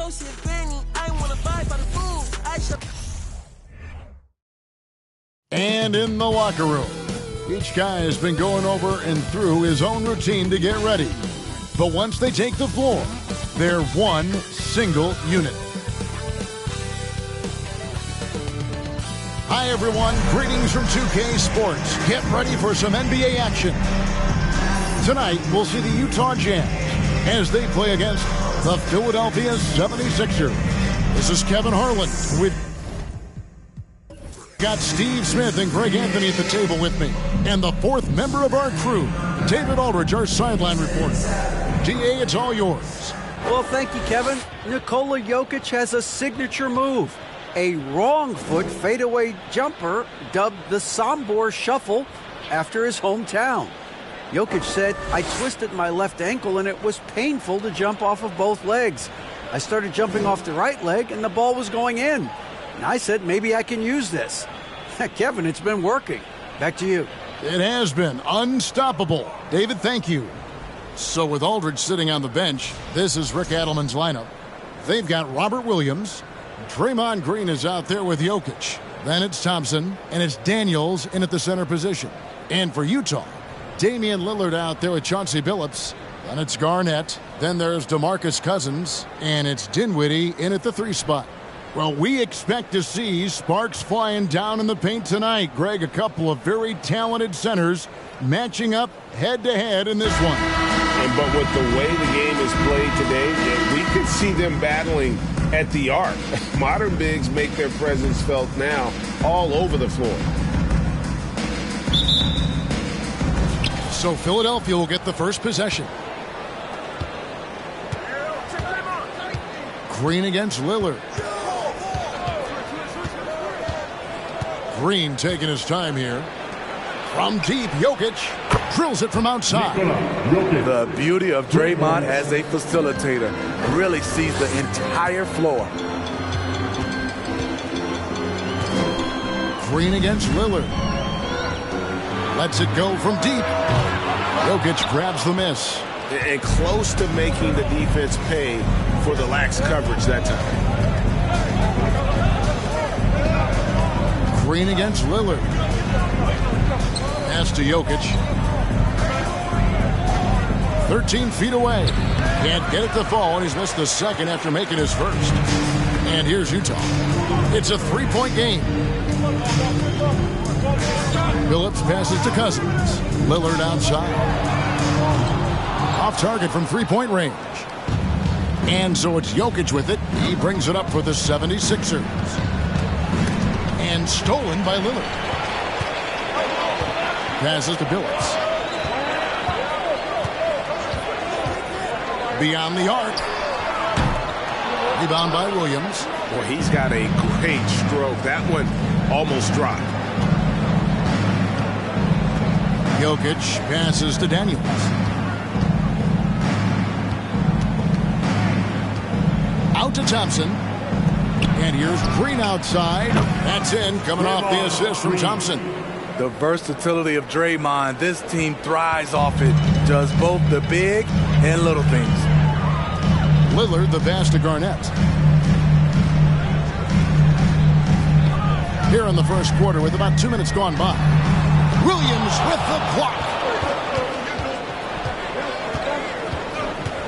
don't see a granny. I want to buy by the food. I shall. And in the locker room, each guy has been going over and through his own routine to get ready. But once they take the floor, they're one single unit. Hi, everyone. Greetings from 2K Sports. Get ready for some NBA action. Tonight, we'll see the Utah Jazz as they play against the Philadelphia 76ers. This is Kevin Harlan with... Got Steve Smith and Greg Anthony at the table with me. And the fourth member of our crew, David Aldridge, our sideline reporter. DA, it's all yours. Well, thank you, Kevin. Nikola Jokic has a signature move. A wrong foot fadeaway jumper dubbed the Sombor Shuffle after his hometown. Jokic said, I twisted my left ankle and it was painful to jump off of both legs. I started jumping off the right leg and the ball was going in. And I said, maybe I can use this. Kevin, it's been working. Back to you. It has been unstoppable. David, thank you. So with Aldridge sitting on the bench, this is Rick Adelman's lineup. They've got Robert Williams. Draymond Green is out there with Jokic. Then it's Thompson, and it's Daniels in at the center position. And for Utah, Damian Lillard out there with Chauncey Billups. Then it's Garnett. Then there's DeMarcus Cousins, and it's Dinwiddie in at the 3 spot. Well, we expect to see sparks flying down in the paint tonight. Greg, a couple of very talented centers matching up head-to-head in this one. But with the way the game is played today, we could see them battling at the arc. Modern bigs make their presence felt now all over the floor. So Philadelphia will get the first possession. Green against Lillard. Green taking his time here. From deep, Jokic drills it from outside. The beauty of Draymond as a facilitator, really sees the entire floor. Green against Lillard. Lets it go from deep. Jokic grabs the miss. And close to making the defense pay for the lax coverage that time. Green against Lillard. Pass to Jokic. 13 feet away. Can't get it to fall, and he's missed the second after making his first. And here's Utah. It's a 3-point game. Billups passes to Cousins. Lillard outside. Off target from 3-point range. And so it's Jokic with it. He brings it up for the 76ers. And stolen by Lillard. Passes to Billups. Beyond the arc. Rebound by Williams. Well, he's got a great stroke. That one almost dropped. Jokic passes to Daniels. Out to Thompson. And here's Green outside. That's in, coming off the assist from Thompson. The versatility of Draymond, this team thrives off it. Does both the big and little things. Lillard, the pass to Garnett. Here in the first quarter with about 2 minutes gone by. Williams with the block.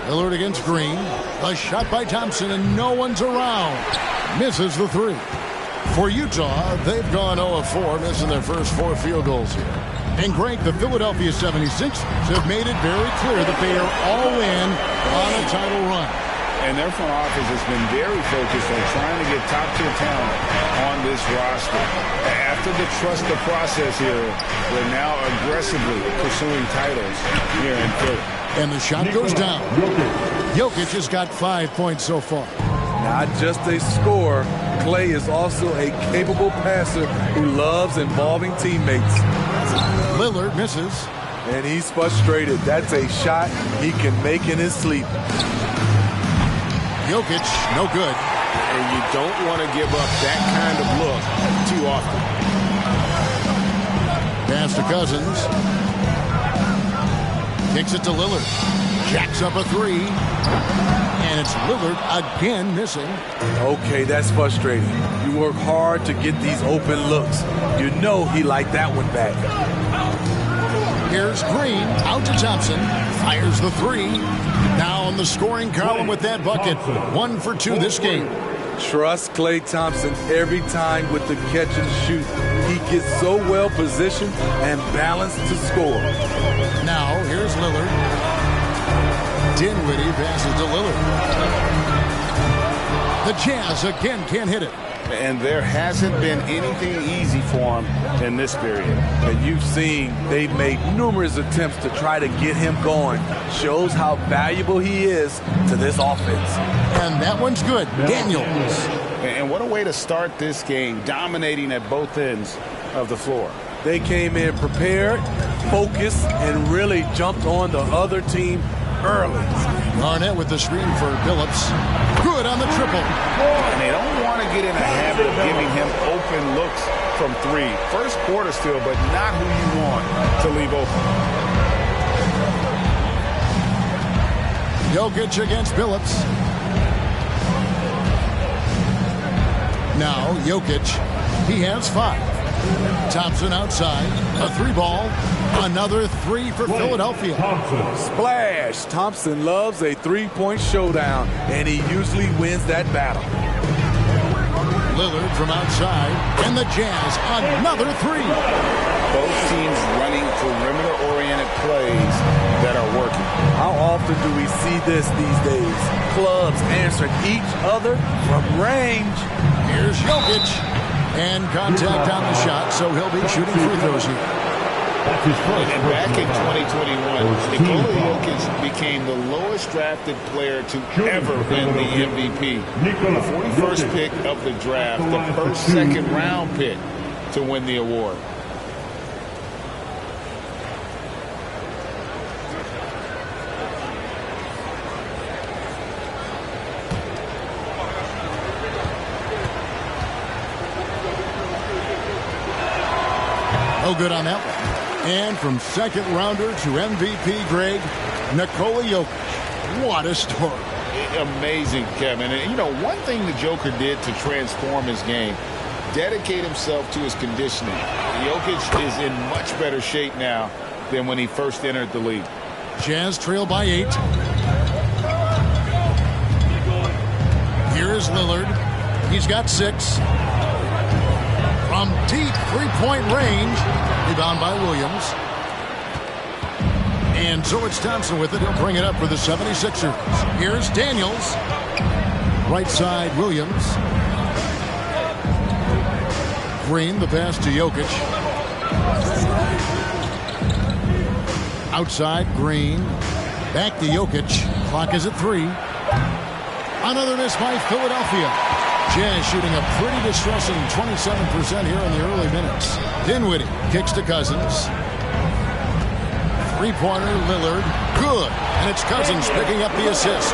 Lillard against Green. A shot by Thompson, and no one's around. Misses the 3. For Utah, they've gone 0 of 4, missing their first 4 field goals here. And Greg, the Philadelphia 76ers have made it very clear that they are all in on a title run. And their front office has been very focused on trying to get top-tier talent on this roster. After the trust the process here, they're now aggressively pursuing titles here in Philly. And the shot goes down. Jokic has got 5 points so far. Not just a scorer, Klay is also a capable passer who loves involving teammates. Lillard misses. And he's frustrated. That's a shot he can make in his sleep. Jokic, no good. And you don't want to give up that kind of look too often. Pass to Cousins. Kicks it to Lillard. Jacks up a three. And it's Lillard again missing. Okay, that's frustrating. You work hard to get these open looks. You know he liked that one back. Here's Green, out to Thompson, fires the three. Now in the scoring column with that bucket. 1 for 2 this game. Trust Klay Thompson every time with the catch and shoot. He gets so well positioned and balanced to score. Now here's Lillard. Dinwiddie passes to Lillard. The Jazz again can't hit it. And there hasn't been anything easy for him in this period. And you've seen they've made numerous attempts to try to get him going. Shows how valuable he is to this offense. And that one's good. Daniels. And what a way to start this game, dominating at both ends of the floor. They came in prepared, focused, and really jumped on the other team early. Garnett with the screen for Billups. Good on the triple. And they don't want to get in a habit of giving him open looks from three. First quarter still, but not who you want to leave open. Jokic against Billups. Now Jokic, he has 5. Thompson outside, a 3-ball, another 3 for Philadelphia. Splash! Thompson loves a three-point showdown, and he usually wins that battle. Lillard from outside, and the Jazz, another 3. Both teams running perimeter-oriented plays that are working. How often do we see this these days? Clubs answering each other from range. Here's Jokic. And contact on the shot, so he'll be shooting free throws here. And back in 2021, Nikola Jokic became the lowest drafted player to ever win the MVP. The 41st pick of the draft, the first second-round pick to win the award. No good on that one. And from second rounder to MVP grade, Nikola Jokic. What a story. Amazing, Kevin. And, you know, one thing the Joker did to transform his game, dedicate himself to his conditioning. Jokic is in much better shape now than when he first entered the league. Jazz trail by 8. Here is Lillard. He's got 6. From deep three-point range. Rebound by Williams. And so it's Thompson with it. He'll bring it up for the 76ers. Here's Daniels. Right side, Williams. Green, the pass to Jokic. Outside, Green. Back to Jokic. Clock is at 3. Another miss by Philadelphia. Jazz shooting a pretty distressing 27% here in the early minutes. Dinwiddie kicks to Cousins. Three-pointer, Lillard. Good. And it's Cousins picking up the assist.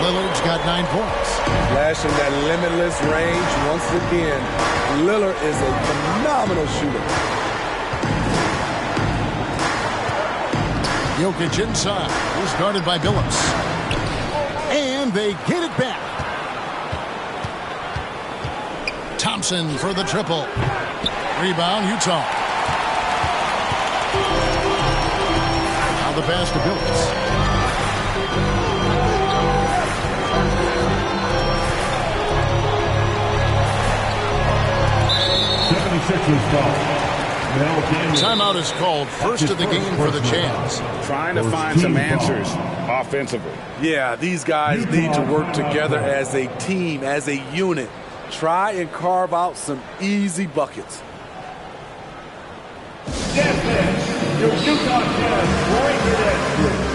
Lillard's got 9 points. Flashing that limitless range once again. Lillard is a phenomenal shooter. Jokic inside. He's guarded by Billups. And they get it back. Thompson for the triple. Rebound, Utah. Now the pass to Billups. Timeout is called. First of the game for the Jazz. Trying to find some answers offensively. Yeah, these guys need to work together as a team, as a unit. Try and carve out some easy buckets. Your Utah Jazz bring it in.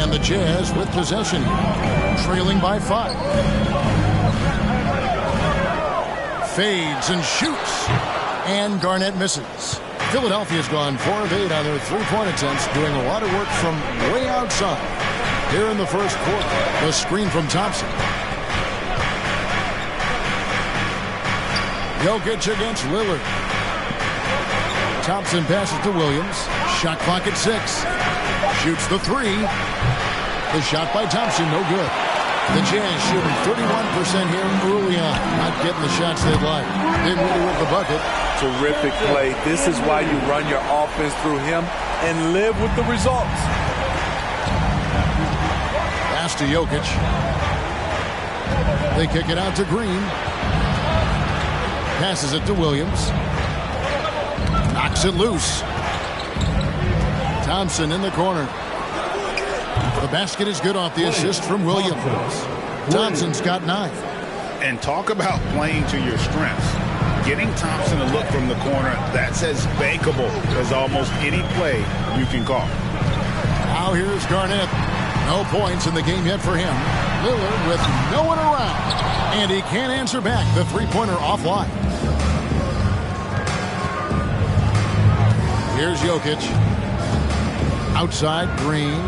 And the Jazz with possession, trailing by 5. Fades and shoots. And Garnett misses. Philadelphia's gone 4 of 8 on their three-point attempts, doing a lot of work from way outside. Here in the first quarter, the screen from Thompson. Jokic against Lillard. Thompson passes to Williams. Shot clock at 6. Shoots the 3. The shot by Thompson, no good. The Jazz shooting 31% here early on. Not getting the shots they'd like. Didn't really whip the bucket. Terrific play. This is why you run your offense through him and live with the results. Pass to Jokic. They kick it out to Green. Passes it to Williams. Knocks it loose. Thompson in the corner. The basket is good off the assist from Williams. Thompson's got 9. And talk about playing to your strengths. Getting Thompson to look from the corner, that's as bankable as almost any play you can call. Now here's Garnett. No points in the game yet for him. Lillard with no one around. And he can't answer back. The three-pointer offline. Here's Jokic. Outside, Green.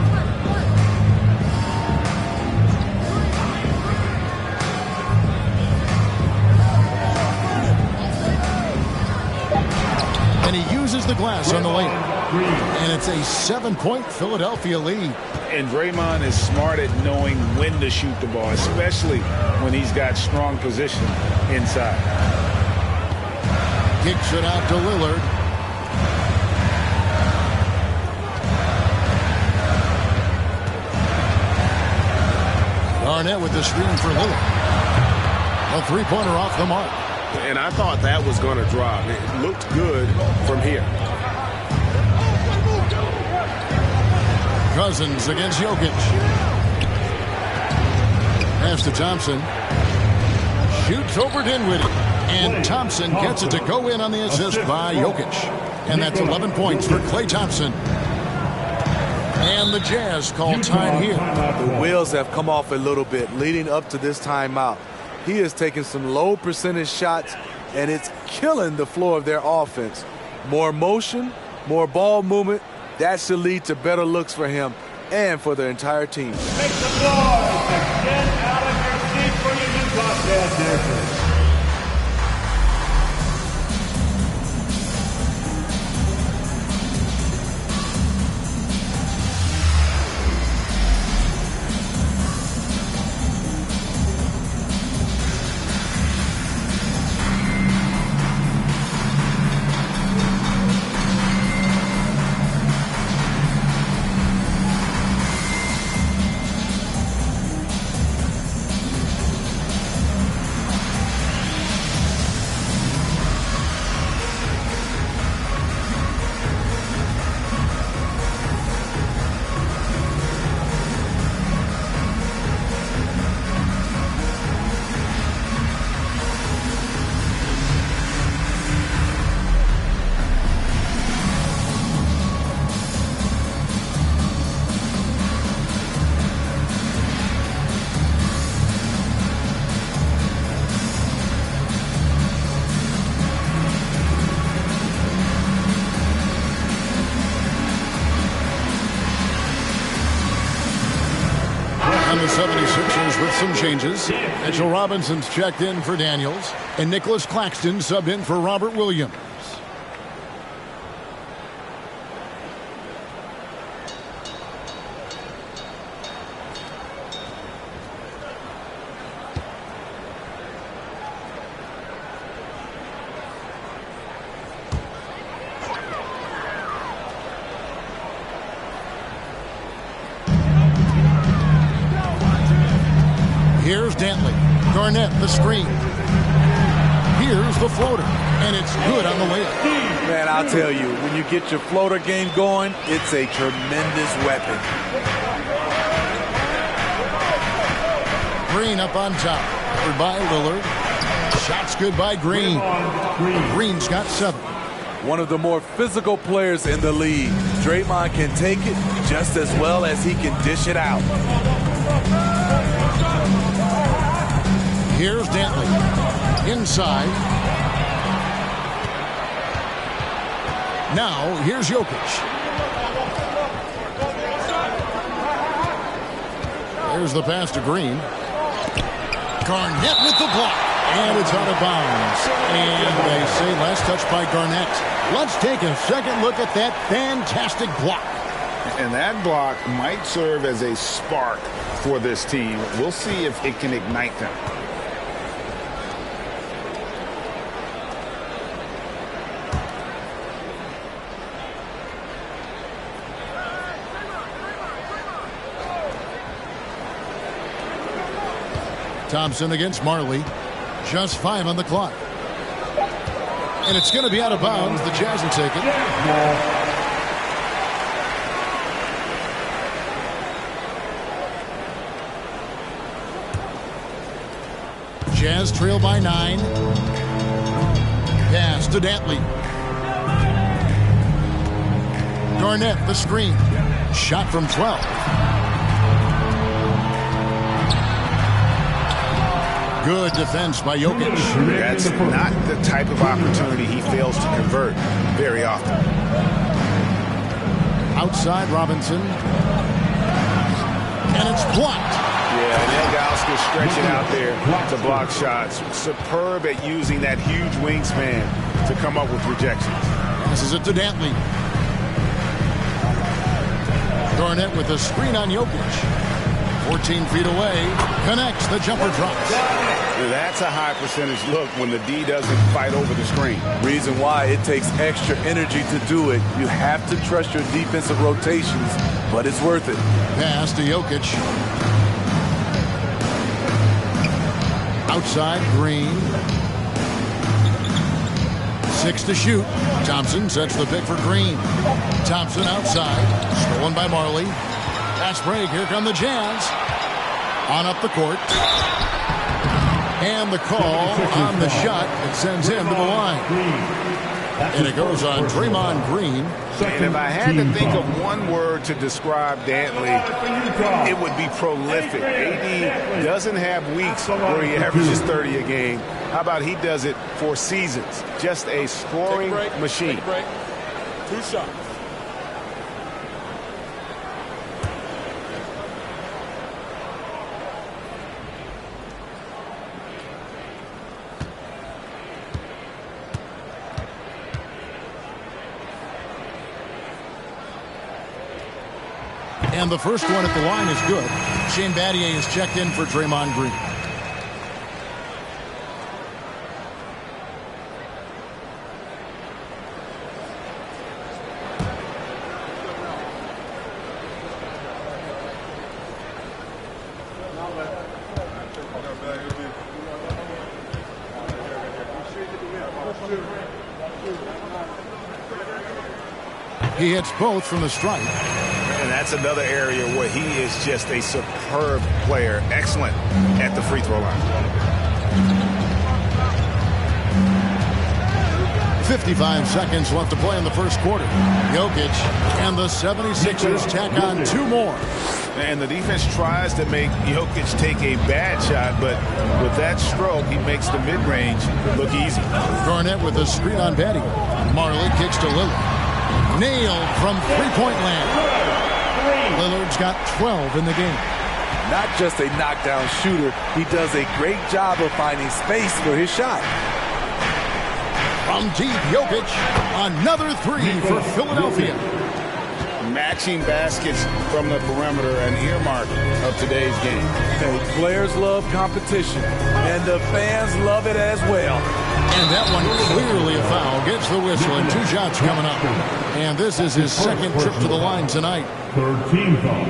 And he uses the glass on the layup. And it's a 7-point Philadelphia lead. And Draymond is smart at knowing when to shoot the ball, especially when he's got strong position inside. Kicks it out to Lillard. Garnett with the screen for Lillard. A three-pointer off the mark. And I thought that was going to drop. It looked good from here. Cousins against Jokic. Pass to Thompson. Shoots over Dinwiddie. And Thompson gets it to go in on the assist by Jokic. And that's 11 points for Klay Thompson. And the Jazz call time here. The wheels have come off a little bit leading up to this timeout. He is taking some low percentage shots, and it's killing the flow of their offense. More motion, more ball movement. That should lead to better looks for him and for the entire team. Make some noise and get out of your seat for your new broadcast there. The 76ers with some changes. Mitchell Robinson's checked in for Daniels. And Nicholas Claxton subbed in for Robert Williams. Here's Dantley. Garnett, the screen. Here's the floater. And it's good on the layup. Man, I'll tell you, when you get your floater game going, it's a tremendous weapon. Green up on top. Covered by Lillard. Shot's good by Green. Green's got 7. one of the more physical players in the league. Draymond can take it just as well as he can dish it out. Here's Dantley. Inside. Now, here's Jokic. There's the pass to Green. Garnett with the block. And it's out of bounds. And they say last touch by Garnett. Let's take a second look at that fantastic block. And that block might serve as a spark for this team. We'll see if it can ignite them. Thompson against Marley. Just 5 on the clock. And it's going to be out of bounds. The Jazz will take it. Jazz trail by 9. Pass to Dantley. Garnett, the screen. Shot from 12. Good defense by Jokic. That's not the type of opportunity he fails to convert very often. Outside Robinson. And it's blocked. Yeah, and Ilgauskas stretching out there to block shots. Superb at using that huge wingspan to come up with rejections. This is it to Dantley. Garnett with a screen on Jokic. 14 feet away. Connects. The jumper drops. That's a high percentage look when the D doesn't fight over the screen. Reason why it takes extra energy to do it. You have to trust your defensive rotations, but it's worth it. Pass to Jokic. Outside, Green. 6 to shoot. Thompson sets the pick for Green. Thompson outside. Stolen by Marley. Fast break. Here come the Jazz. On up the court. And the call on the shot. It sends him to the line. And it goes on Draymond Green. And if I had to think of one word to describe Dantley, it would be prolific. AD doesn't have weeks where he averages 30 a game. How about he does it for seasons? Just a scoring machine. 2 shots. And the first one at the line is good. Shane Battier is checked in for Draymond Green. He hits both from the stripe. And that's another area where he is just a superb player. Excellent at the free throw line. 55 seconds left to play in the first quarter. Jokic and the 76ers tack on 2 more. And the defense tries to make Jokic take a bad shot, but with that stroke, he makes the mid-range look easy. Garnett with a screen on Batty. Marley kicks to Lillard. Nailed from three-point land. Lillard's got 12 in the game. Not just a knockdown shooter, he does a great job of finding space for his shot. From deep, Jokic, another 3 for Philadelphia. Matching baskets from the perimeter, an earmark of today's game. Hey, players love competition, and the fans love it as well. And that one clearly a foul. Gets the whistle, and 2 shots coming up. And this is his second trip to the line tonight. 3rd team foul.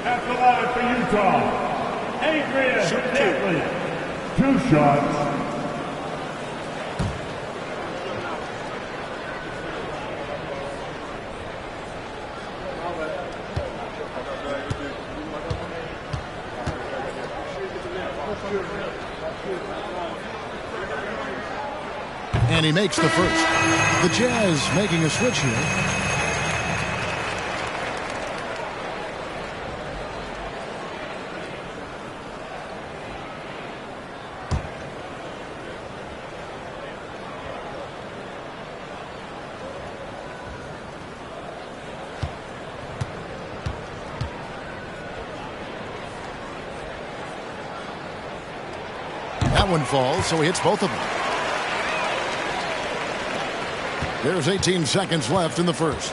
At the line for Utah, Adrian Dantley. 2 shots. And he makes the first. The Jazz making a switch here. That one falls, so he hits both of them. There's 18 seconds left in the first.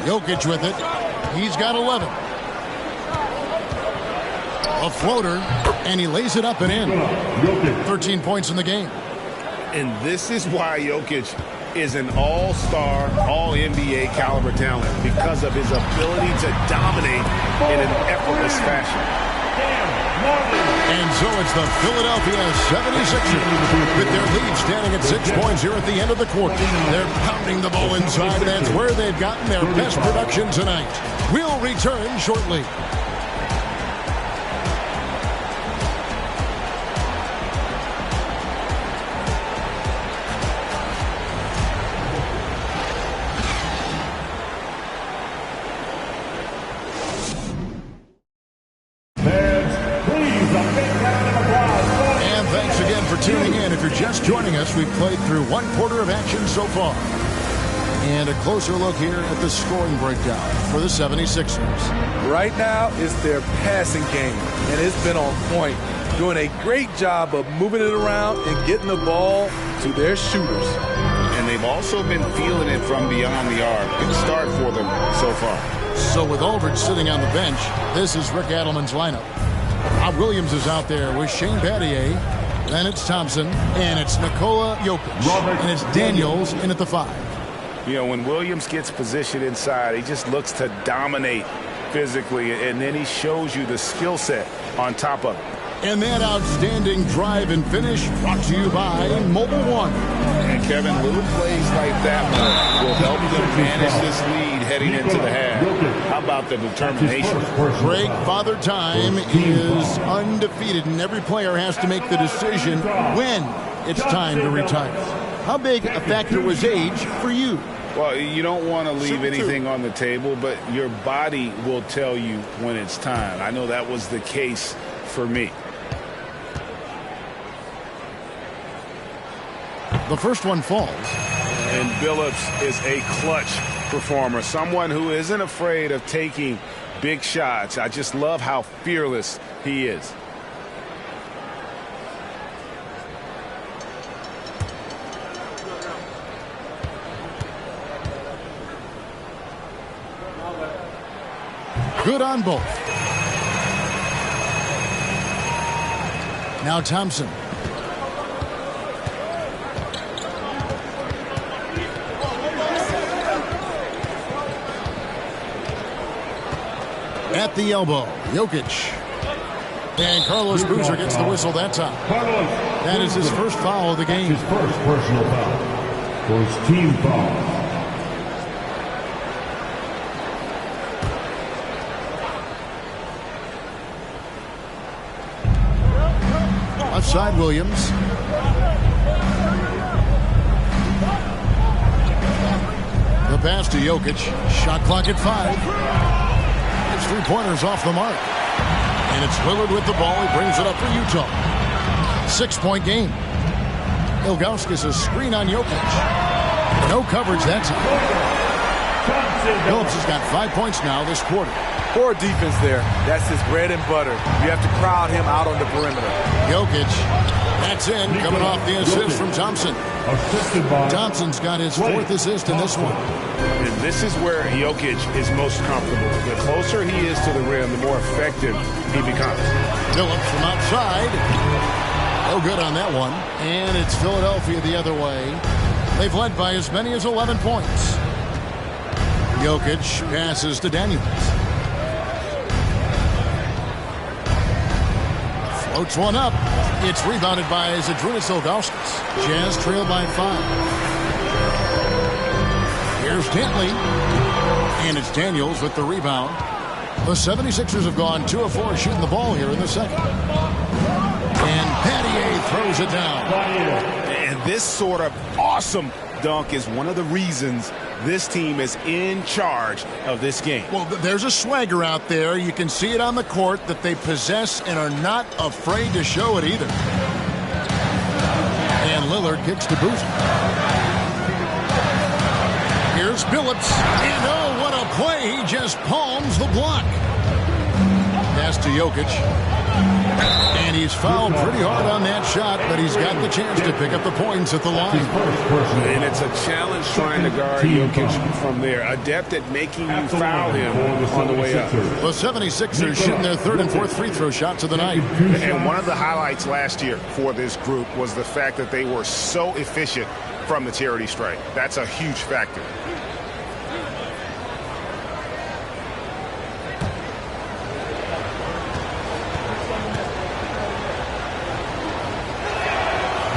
Jokic with it. He's got 11. A floater, and he lays it up and in. 13 points in the game. And this is why Jokic is an all-star, all-NBA caliber talent, because of his ability to dominate in an effortless fashion. And so it's the Philadelphia 76ers with their lead standing at 6 points here at the end of the quarter. They're pounding the ball inside, and that's where they've gotten their best production tonight. We'll return shortly. Just joining us, we've played through one quarter of action so far. And a closer look here at the scoring breakdown for the 76ers. Right now, it's their passing game, and it's been on point. Doing a great job of moving it around and getting the ball to their shooters. And they've also been feeling it from beyond the arc. Good start for them so far. So with Aldridge sitting on the bench, this is Rick Adelman's lineup. Rob Williams is out there with Shane Battier. Then it's Thompson, and it's Nikola Jokic, and it's Daniels in at the 5. You know, when Williams gets positioned inside, he just looks to dominate physically, and then he shows you the skill set on top of it. And that outstanding drive and finish brought to you by Mobile One. And Kevin, little plays like that one will help them manage this lead heading into the half. How about the determination? Greg, Father Time is undefeated, and every player has to make the decision when it's time to retire. How big a factor was age for you? Well, you don't want to leave anything on the table, but your body will tell you when it's time. I know that was the case for me. The first one falls. And Billups is a clutch performer, someone who isn't afraid of taking big shots. I just love how fearless he is. Good on both. Now Thompson. At the elbow, Jokic. And Carlos Boozer gets the whistle that time. That is his first foul of the game. His first personal foul. First team foul. Left side, Williams. The pass to Jokic. Shot clock at 5. It's 3-pointers off the mark. And it's Lillard with the ball. He brings it up for Utah. 6-point game. Ilgauskas a screen on Jokic. No coverage that time. Phillips has got 5 points now this quarter. Poor defense there. That's his bread and butter. You have to crowd him out on the perimeter. Jokic. That's in. Coming off the assist from Thompson. Thompson's got his 4th assist in this one. And this is where Jokic is most comfortable. The closer he is to the rim, the more effective he becomes. Phillips from outside. No good on that one. And it's Philadelphia the other way. They've led by as many as 11 points. Jokic passes to Daniels. Floats one up. It's rebounded by Zydrunas Ilgauskas. Jazz trail by 5. Here's Dantley. And it's Daniels with the rebound. The 76ers have gone 2 of 4 shooting the ball here in the second. And Pattier throws it down. And this sort of awesome dunk is one of the reasons this team is in charge of this game. Well, there's a swagger out there. You can see it on the court that they possess and are not afraid to show it either. And Lillard kicks to Boozer. Here's Billups. And oh, what a play. He just palms the block. Pass to Jokic. And he's fouled pretty hard on that shot, but he's got the chance to pick up the points at the line. And it's a challenge trying to guard Jokic from there. Adept at making you foul him on the way up. The 76ers shooting their third and fourth free throw shots of the night. And one of the highlights last year for this group was the fact that they were so efficient from the charity stripe. That's a huge factor.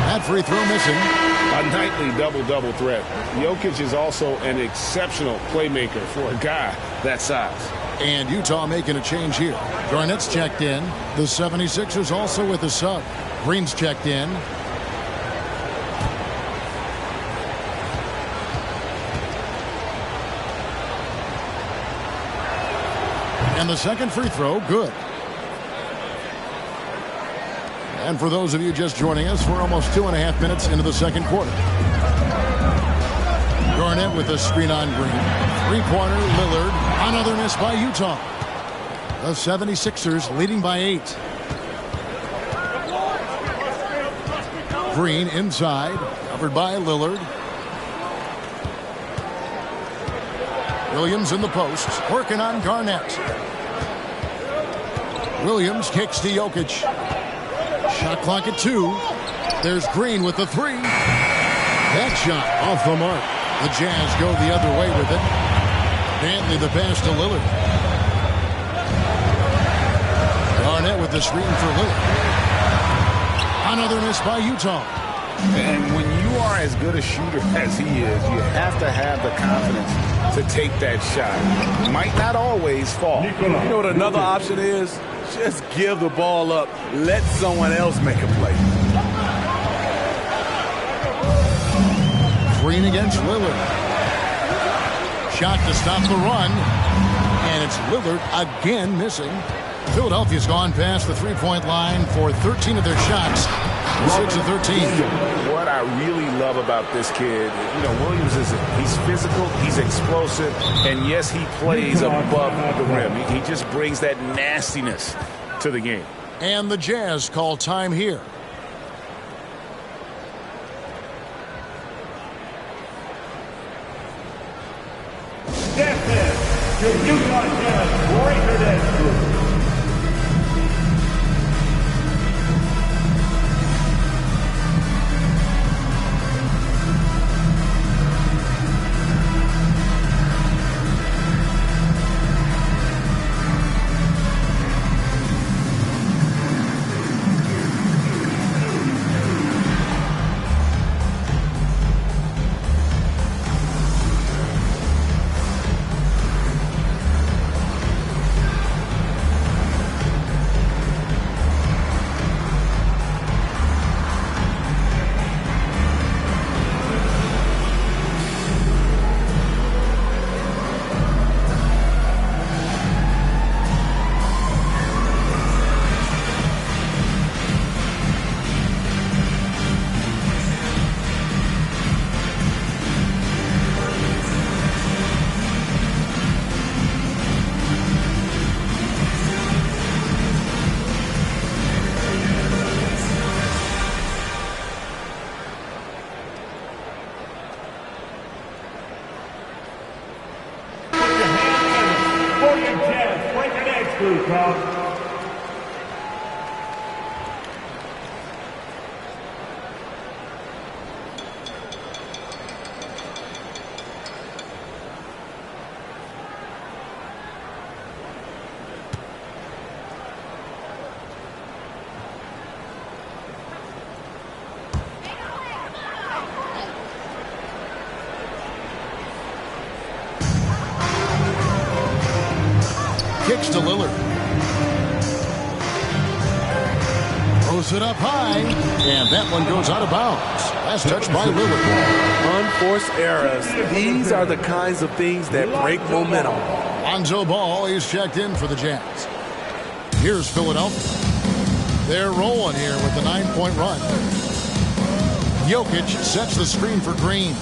That free throw missing. A nightly double-double threat. Jokic is also an exceptional playmaker for a guy that size. And Utah making a change here. Garnett's checked in. The 76ers also with a sub. Green's checked in. And the second free throw, good. And for those of you just joining us, we're almost 2.5 minutes into the second quarter. Garnett with a screen on Green. Three-pointer, Lillard. Another miss by Utah. The 76ers leading by 8. Green inside, covered by Lillard. Williams in the post, working on Garnett. Williams kicks to Jokic. Shot clock at 2. There's Green with the 3. That shot off the mark. The Jazz go the other way with it. Dantley the pass to Lillard. Garnett with the screen for Lillard. Another miss by Utah. And when you are as good a shooter as he is, you have to have the confidence to take that shot. Might not always fall. You know what another option is? Just give the ball up. Let someone else make a play. Green against Lillard. Shot to stop the run. And it's Lillard again missing. Philadelphia's gone past the three-point line for 13 of their shots. 6 of 13. What I really love about this kid, Williams he's physical, he's explosive, and yes, he plays above the rim. He just brings that nastiness to the game. And the Jazz call time here. That's it. Your Utah Jazz breaker dance group. Kicks to Lillard. Throws it up high, and that one goes out of bounds. Last touch by Lillard. Unforced errors. These are the kinds of things that break momentum. Lonzo Ball is checked in for the Jazz. Here's Philadelphia. They're rolling here with the 9-point run. Jokic sets the screen for Green.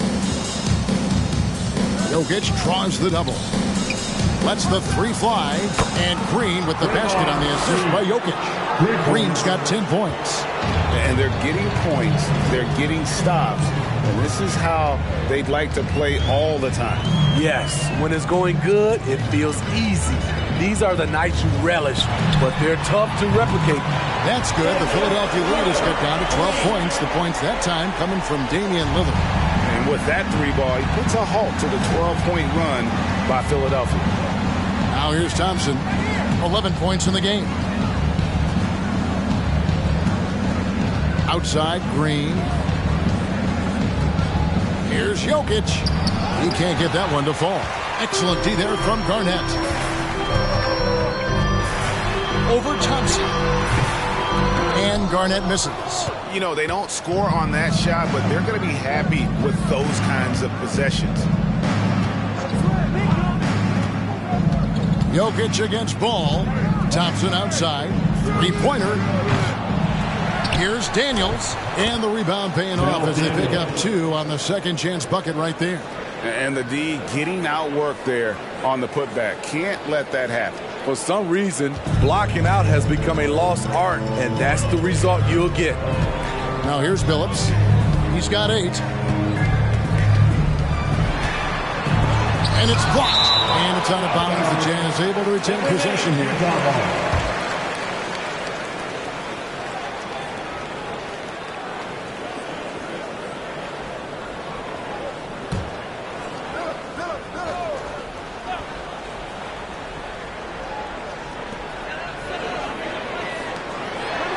Jokic draws the double. Lets the three fly, and Green with the basket on the assist by Jokic. Green's got 10 points. And they're getting points. They're getting stops. And this is how they'd like to play all the time. Yes, when it's going good, it feels easy. These are the nights you relish, but they're tough to replicate. That's good. The Philadelphia lead is cut down to 12 points. The points that time coming from Damian Lillard. And with that three ball, he puts a halt to the 12-point run by Philadelphia. Now here's Thompson. 11 points in the game. Outside, Green. Here's Jokic. He can't get that one to fall. Excellent D there from Garnett. Over Thompson. And Garnett misses. You know, they don't score on that shot, but they're going to be happy with those kinds of possessions. Jokic against Ball. Thompson outside. Three-pointer. Here's Daniels. And the rebound paying off as they pick up two on the second chance bucket right there. And the D getting outworked there on the putback. Can't let that happen. For some reason, blocking out has become a lost art, and that's the result you'll get. Now here's Billups. He's got 8. And it's blocked. And it's out of bounds. The Jazz able to retain possession here.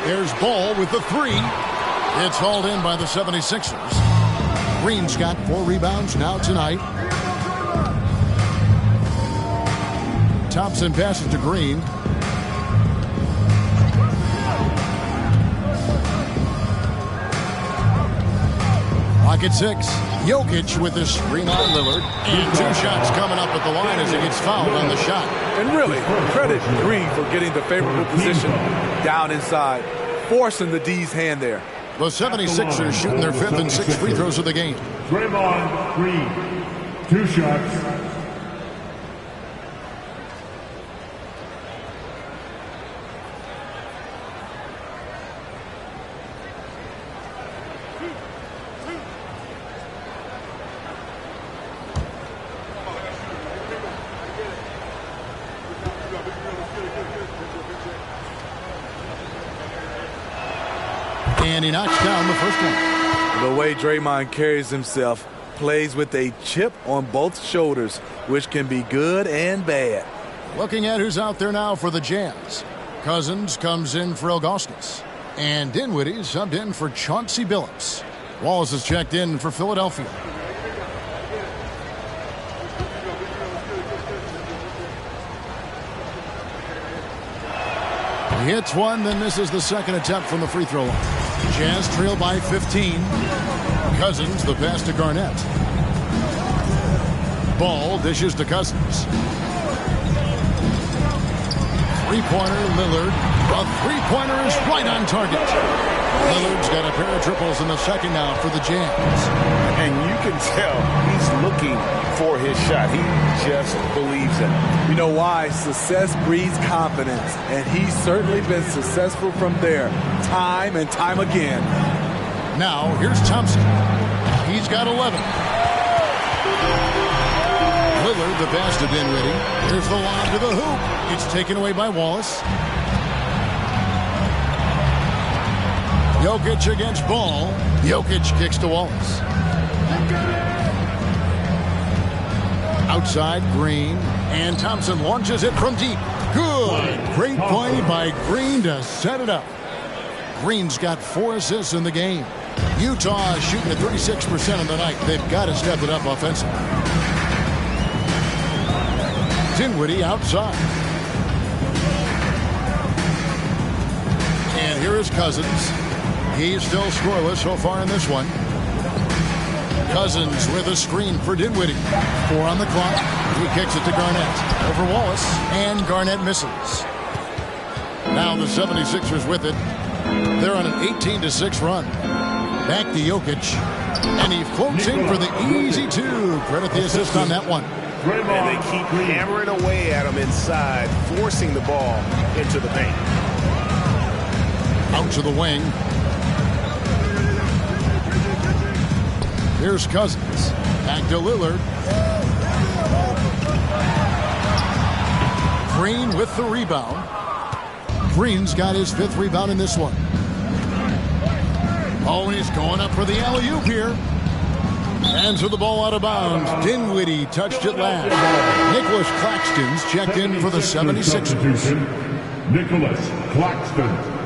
There's Ball with the 3. It's hauled in by the 76ers. Green's got 4 rebounds now tonight. Thompson passes to Green. Rocket 6. Jokic with the screen on Lillard. And 2 shots coming up at the line as he gets fouled on the shot. And really, credit Green for getting the favorable position down inside, forcing the D's hand there. The 76ers shooting their 5th and 6th free throws of the game. Draymond Green, 2 shots. And he knocks down the first one. The way Draymond carries himself, plays with a chip on both shoulders, which can be good and bad. Looking at who's out there now for the Jazz. Cousins comes in for Ilgauskas. And Dinwiddie subbed in for Chauncey Billups. Wallace is checked in for Philadelphia. He hits one, then misses the second attempt from the free throw line. Jazz trail by 15. Cousins, the pass to Garnett. Ball dishes to Cousins. Three-pointer, Lillard. A three-pointer is right on target. Lillard's got a pair of triples in the second now for the Jazz. And you can tell he's looking for his shot. He just believes in it. You know why? Success breeds confidence, and he's certainly been successful from there, time and time again. Now, here's Thompson. He's got 11. Lillard, the pass to Dinwiddie. Here's the lob to the hoop. It's taken away by Wallace. Jokic against Ball. Jokic kicks to Wallace. Outside, Green. And Thompson launches it from deep. Good. Great play by Green to set it up. Green's got 4 assists in the game. Utah is shooting at 36% of the night. They've got to step it up offensively. Dinwiddie outside. And here is Cousins. He's still scoreless so far in this one. Cousins with a screen for Dinwiddie. 4 on the clock. He kicks it to Garnett. Over Wallace. And Garnett misses. Now the 76ers with it. They're on an 18-6 run. Back to Jokic. And he floats in for the easy 2. Credit the assist on that one. And they keep hammering away at him inside, forcing the ball into the paint. Out to the wing. Here's Cousins. Back to Lillard. Green with the rebound. Green's got his 5th rebound in this one. Oh, and he's going up for the alley-oop here. Hands with the ball out of bounds. Dinwiddie touched it last. Nicholas Claxton's checked in for the 76ers. Nicholas Claxton.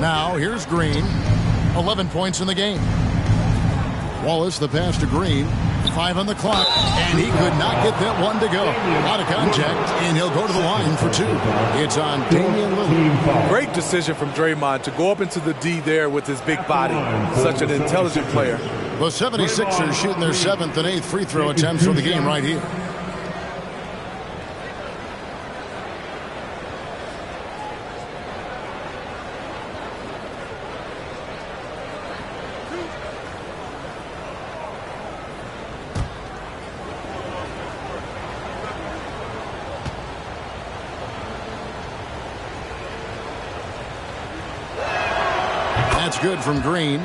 Now here's Green. 11 points in the game. Wallace the pass to Green. 5 on the clock, and he could not get that one to go. Out of contact, and he'll go to the line for 2. It's on Damian Lillard. Great decision from Draymond to go up into the D there with his big body. Such an intelligent player. The 76ers shooting their 7th and 8th free throw attempts for the game right here. That's good from Green.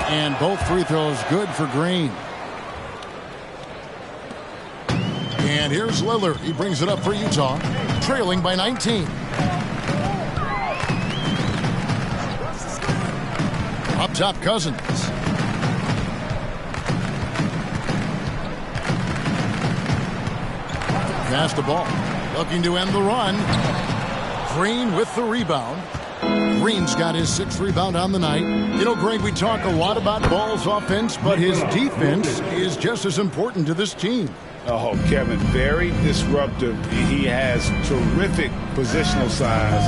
And both free throws good for Green. And here's Lillard. He brings it up for Utah, trailing by 19. Up top, Cousins. Pass the ball. Looking to end the run. Green with the rebound. Green's got his 6th rebound on the night. You know, Greg, we talk a lot about Ball's offense, but his defense is just as important to this team. Oh, Kevin, very disruptive. He has terrific positional size,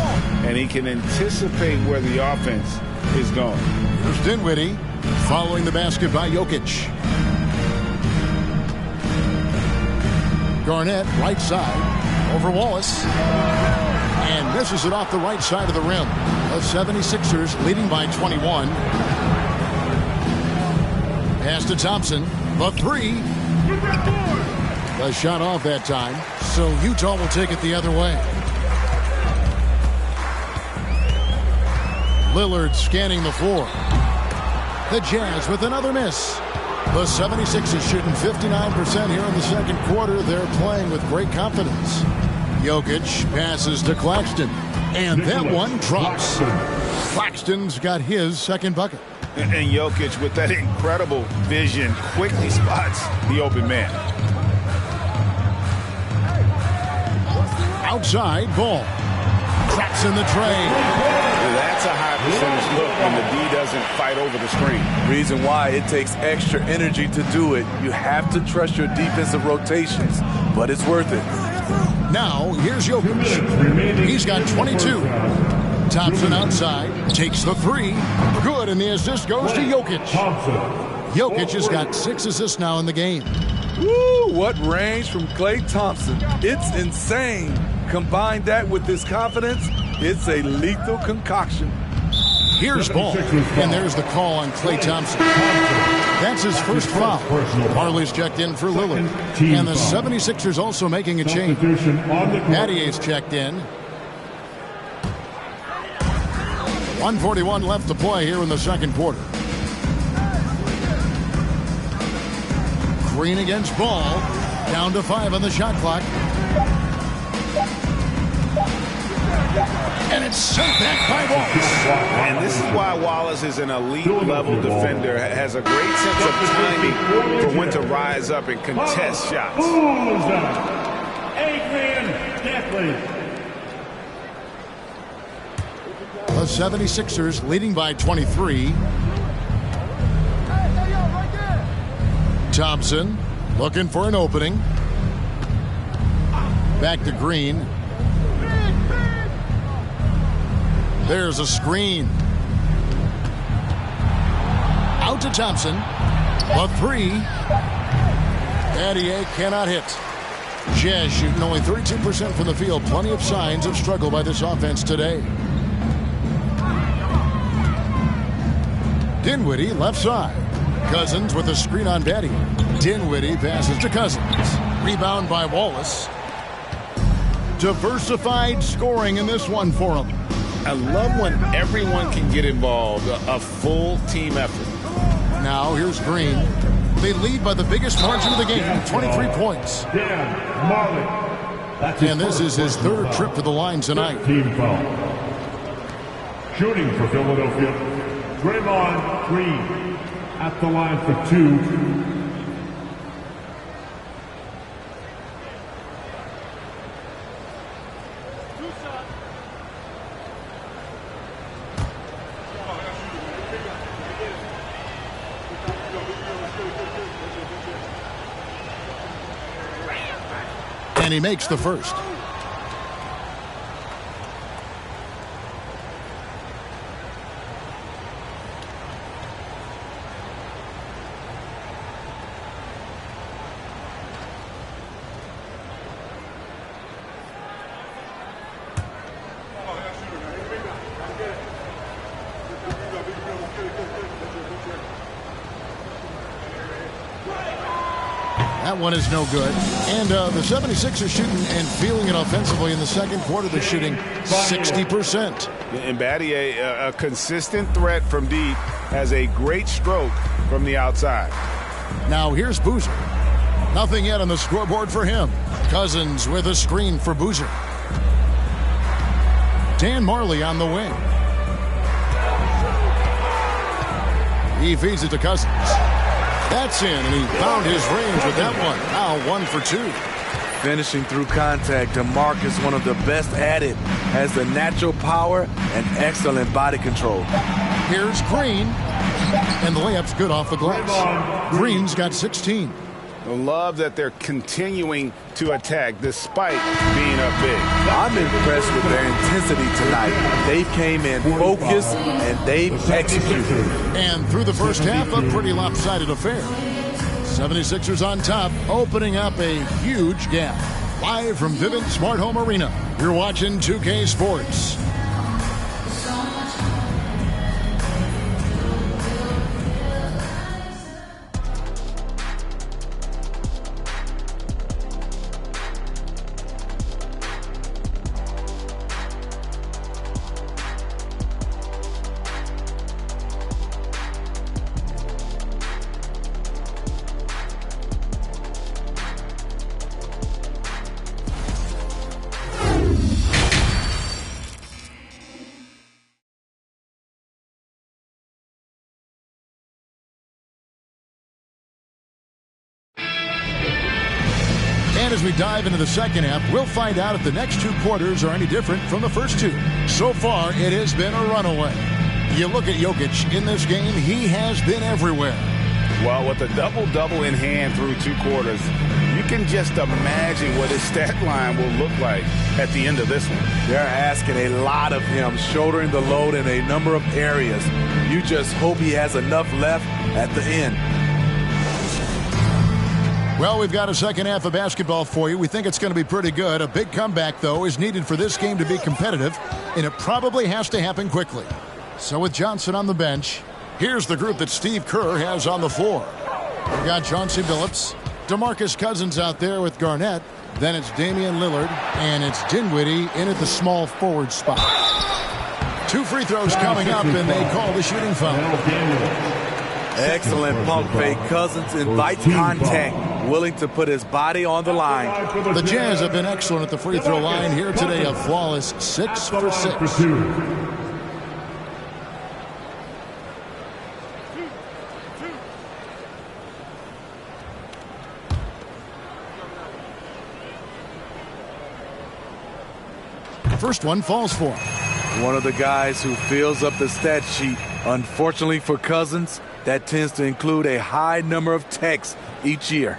and he can anticipate where the offense is going. Here's Dinwiddie following the basket by Jokic. Garnett, right side, over Wallace. And misses it off the right side of the rim. The 76ers leading by 21. Pass to Thompson. The 3. The shot off that time. So Utah will take it the other way. Lillard scanning the floor. The Jazz with another miss. The 76ers shooting 59% here in the second quarter. They're playing with great confidence. Jokic passes to Claxton. And that one drops. Claxton's got his 2nd bucket. And Jokic, with that incredible vision, quickly spots the open man. Outside, Ball. Traps in the tray. That's a high percentage look when the D doesn't fight over the screen. Reason why it takes extra energy to do it. You have to trust your defensive rotations, but it's worth it. Now, here's Jokic. He's got 22. Thompson outside, takes the 3. Good, and the assist goes to Jokic. Jokic has got 6 assists now in the game. Woo, what range from Klay Thompson. It's insane. Combine that with his confidence, it's a lethal concoction. Here's Ball, and there's the call on Klay Thompson. That's his first foul. Harley's checked in for Lillard. And the 76ers also making a change. Mattier's checked in. 1:41 left to play here in the second quarter. Green against Ball. Down to 5 on the shot clock. And it's sent back by Wallace. And this is why Wallace is an elite-level defender, has a great sense of timing for when to rise up and contest shots. The 76ers leading by 23. Thompson looking for an opening. Back to Green. There's a screen. Out to Thompson. A three. Battier cannot hit. Jazz shooting only 32% from the field. Plenty of signs of struggle by this offense today. Dinwiddie left side. Cousins with a screen on Battier. Dinwiddie passes to Cousins. Rebound by Wallace. Diversified scoring in this one for him. I love when everyone can get involved, a full team effort. Now here's Green. They lead by the biggest margin of the game, 23 points. And this is his third trip to the line tonight. Team foul. Shooting for Philadelphia, Draymond Green at the line for two. And he makes the first. That one is no good. And the 76ers shooting and feeling it offensively in the second quarter. They're shooting 60%. And Battier, a consistent threat from deep, has a great stroke from the outside. Now here's Boozer. Nothing yet on the scoreboard for him. Cousins with a screen for Boozer. Dan Marley on the wing. He feeds it to Cousins. That's in, and he found his range with that one. Now 1 for 2. Finishing through contact, DeMarcus is one of the best at it. Has the natural power and excellent body control. Here's Green, and the layup's good off the glass. Green's got 16. I love that they're continuing to attack despite being up big. I'm impressed with their intensity tonight. They came in focused and they've executed. And through the first half, a pretty lopsided affair. 76ers on top, opening up a huge gap. Live from Vivint Smart Home Arena, you're watching 2K Sports. And as we dive into the second half, we'll find out if the next two quarters are any different from the first two. So far, it has been a runaway. You look at Jokic in this game, he has been everywhere. Well, with a double-double in hand through two quarters, you can just imagine what his stat line will look like at the end of this one. They're asking a lot of him, shouldering the load in a number of areas. You just hope he has enough left at the end. Well, we've got a second half of basketball for you. We think it's going to be pretty good. A big comeback, though, is needed for this game to be competitive, and it probably has to happen quickly. So with Johnson on the bench, here's the group that Steve Kerr has on the floor. We've got Chauncey Billups, DeMarcus Cousins out there with Garnett. Then it's Damian Lillard, and it's Dinwiddie in at the small forward spot. 2 free throws coming up, and they call the shooting foul. Excellent pump fake. Cousins invites contact. willing to put his body on the line. The Jazz have been excellent at the free throw line here today, a flawless 6 for 6. First one falls for him. One of the guys who fills up the stat sheet. Unfortunately for Cousins, that tends to include a high number of techs each year.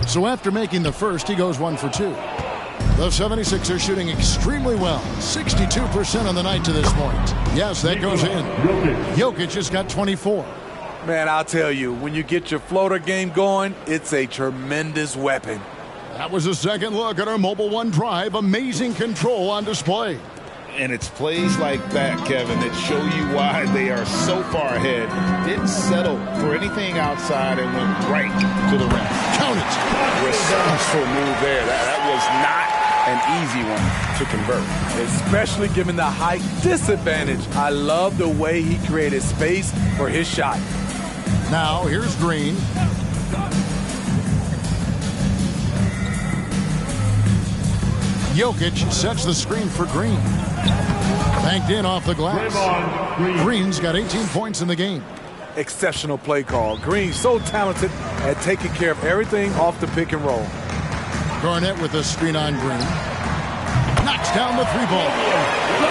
So after making the first, he goes 1 for 2. The 76ers shooting extremely well. 62% on the night to this point. Yes, that goes in. Jokic just got 24. Man, I'll tell you, when you get your floater game going, it's a tremendous weapon. That was a second look at our Mobile One drive. Amazing control on display. And it's plays like that, Kevin, that show you why they are so far ahead. Didn't settle for anything outside and went right to the rim. Count it. Resourceful move there. That was not an easy one to convert. Especially given the height disadvantage. I love the way he created space for his shot. Now, here's Green. Jokic sets the screen for Green. Banked in off the glass. Green's got 18 points in the game. Exceptional play call. Green so talented at taking care of everything off the pick and roll. Garnett with a screen on Green. Knocks down the 3-ball.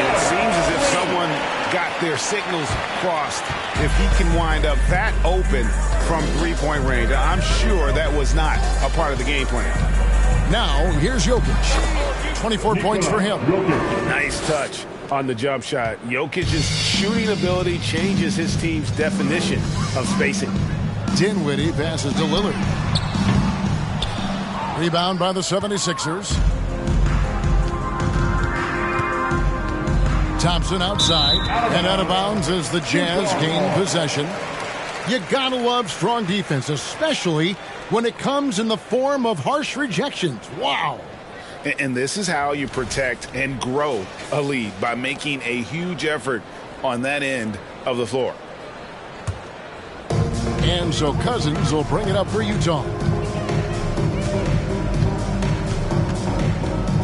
It seems as if someone got their signals crossed. If he can wind up that open from three-point range, I'm sure that was not a part of the game plan. Now, here's Jokic. 24 points for him. Nice touch on the jump shot. Jokic's shooting ability changes his team's definition of spacing. Dinwiddie passes to Lillard. Rebound by the 76ers. Thompson outside and out of bounds as the Jazz gain possession. You gotta love strong defense, especially when it comes in the form of harsh rejections. Wow. And this is how you protect and grow a lead, by making a huge effort on that end of the floor. And so Cousins will bring it up for Utah.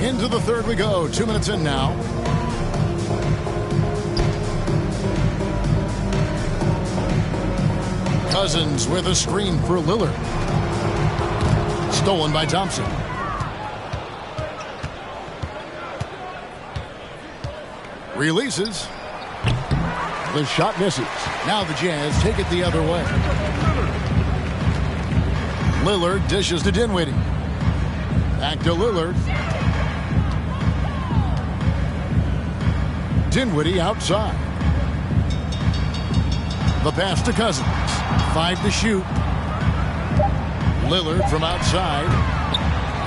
Into the third we go. 2 minutes in now. Cousins with a screen for Lillard. Stolen by Thompson. Releases. The shot misses. Now the Jazz take it the other way. Lillard dishes to Dinwiddie. Back to Lillard. Dinwiddie outside. The pass to Cousins. 5 to shoot. Lillard from outside.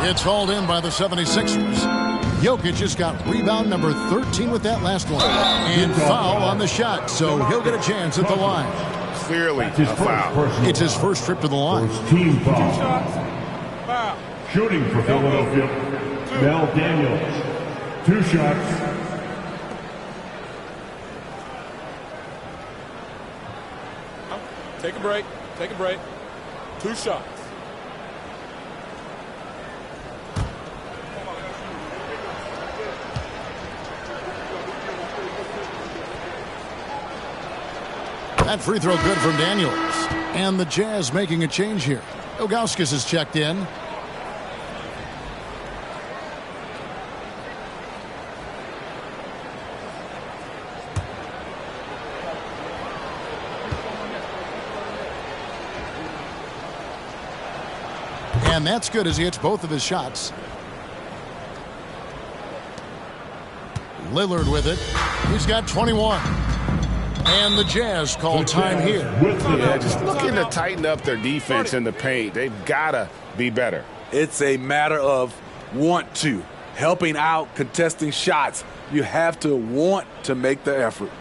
It's hauled in by the 76ers. Jokic just got rebound number 13 with that last one. And foul on the shot, so he'll get a chance at the line. Clearly a foul. It's his first trip to the line. First team foul. Shooting for Philadelphia, Mel Daniels. 2 shots. Take a break. Take a break. 2 shots. That free throw good from Daniels. And the Jazz making a change here. Ilgauskas has checked in. And that's good as he hits both of his shots. Lillard with it. He's got 21. And the Jazz call time here. Yeah, just looking to tighten up their defense in the paint. They've got to be better. It's a matter of want to. Helping out, contesting shots. You have to want to make the effort.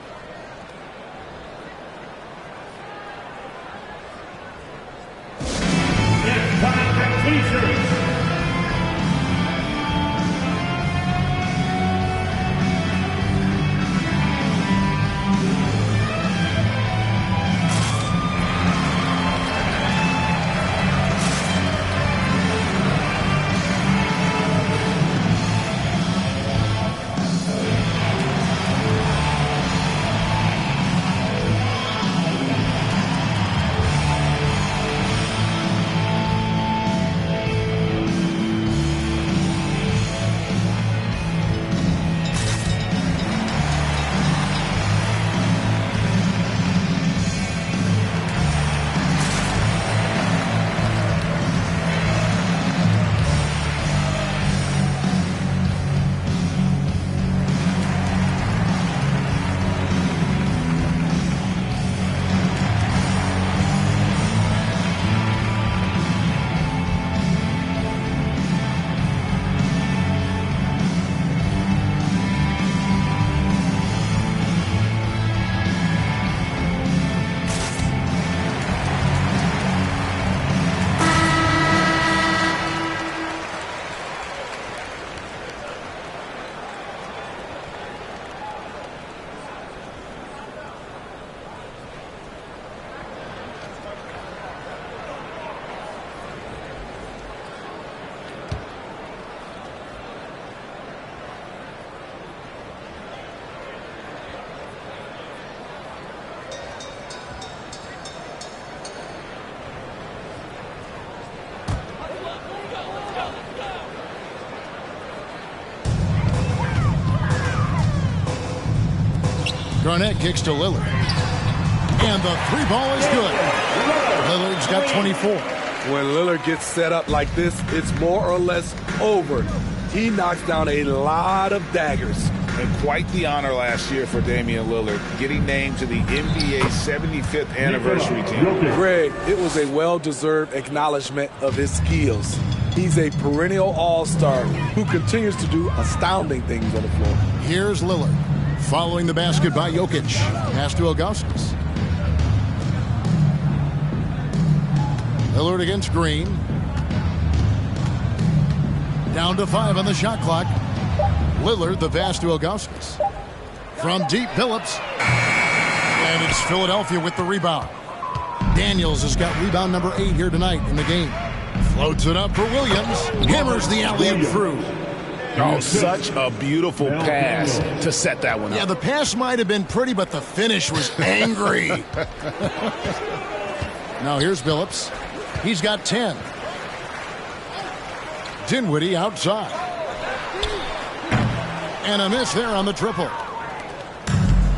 Garnett kicks to Lillard. And the three ball is good. Lillard's got 24. When Lillard gets set up like this, it's more or less over. He knocks down a lot of daggers. And quite the honor last year for Damian Lillard, getting named to the NBA 75th anniversary team. Greg, it was a well-deserved acknowledgement of his skills. He's a perennial all-star who continues to do astounding things on the floor. Here's Lillard. Following the basket by Jokic. Pass to Augustus. Lillard against Green. Down to 5 on the shot clock. Lillard, the pass to Augustus. From deep, Phillips. And it's Philadelphia with the rebound. Daniels has got rebound number 8 here tonight in the game. Floats it up for Williams. Hammers the alley-oop through. Oh, such a beautiful pass to set that one up. Yeah, the pass might have been pretty, but the finish was angry. Now here's Phillips. He's got 10. Dinwiddie outside. And a miss there on the triple.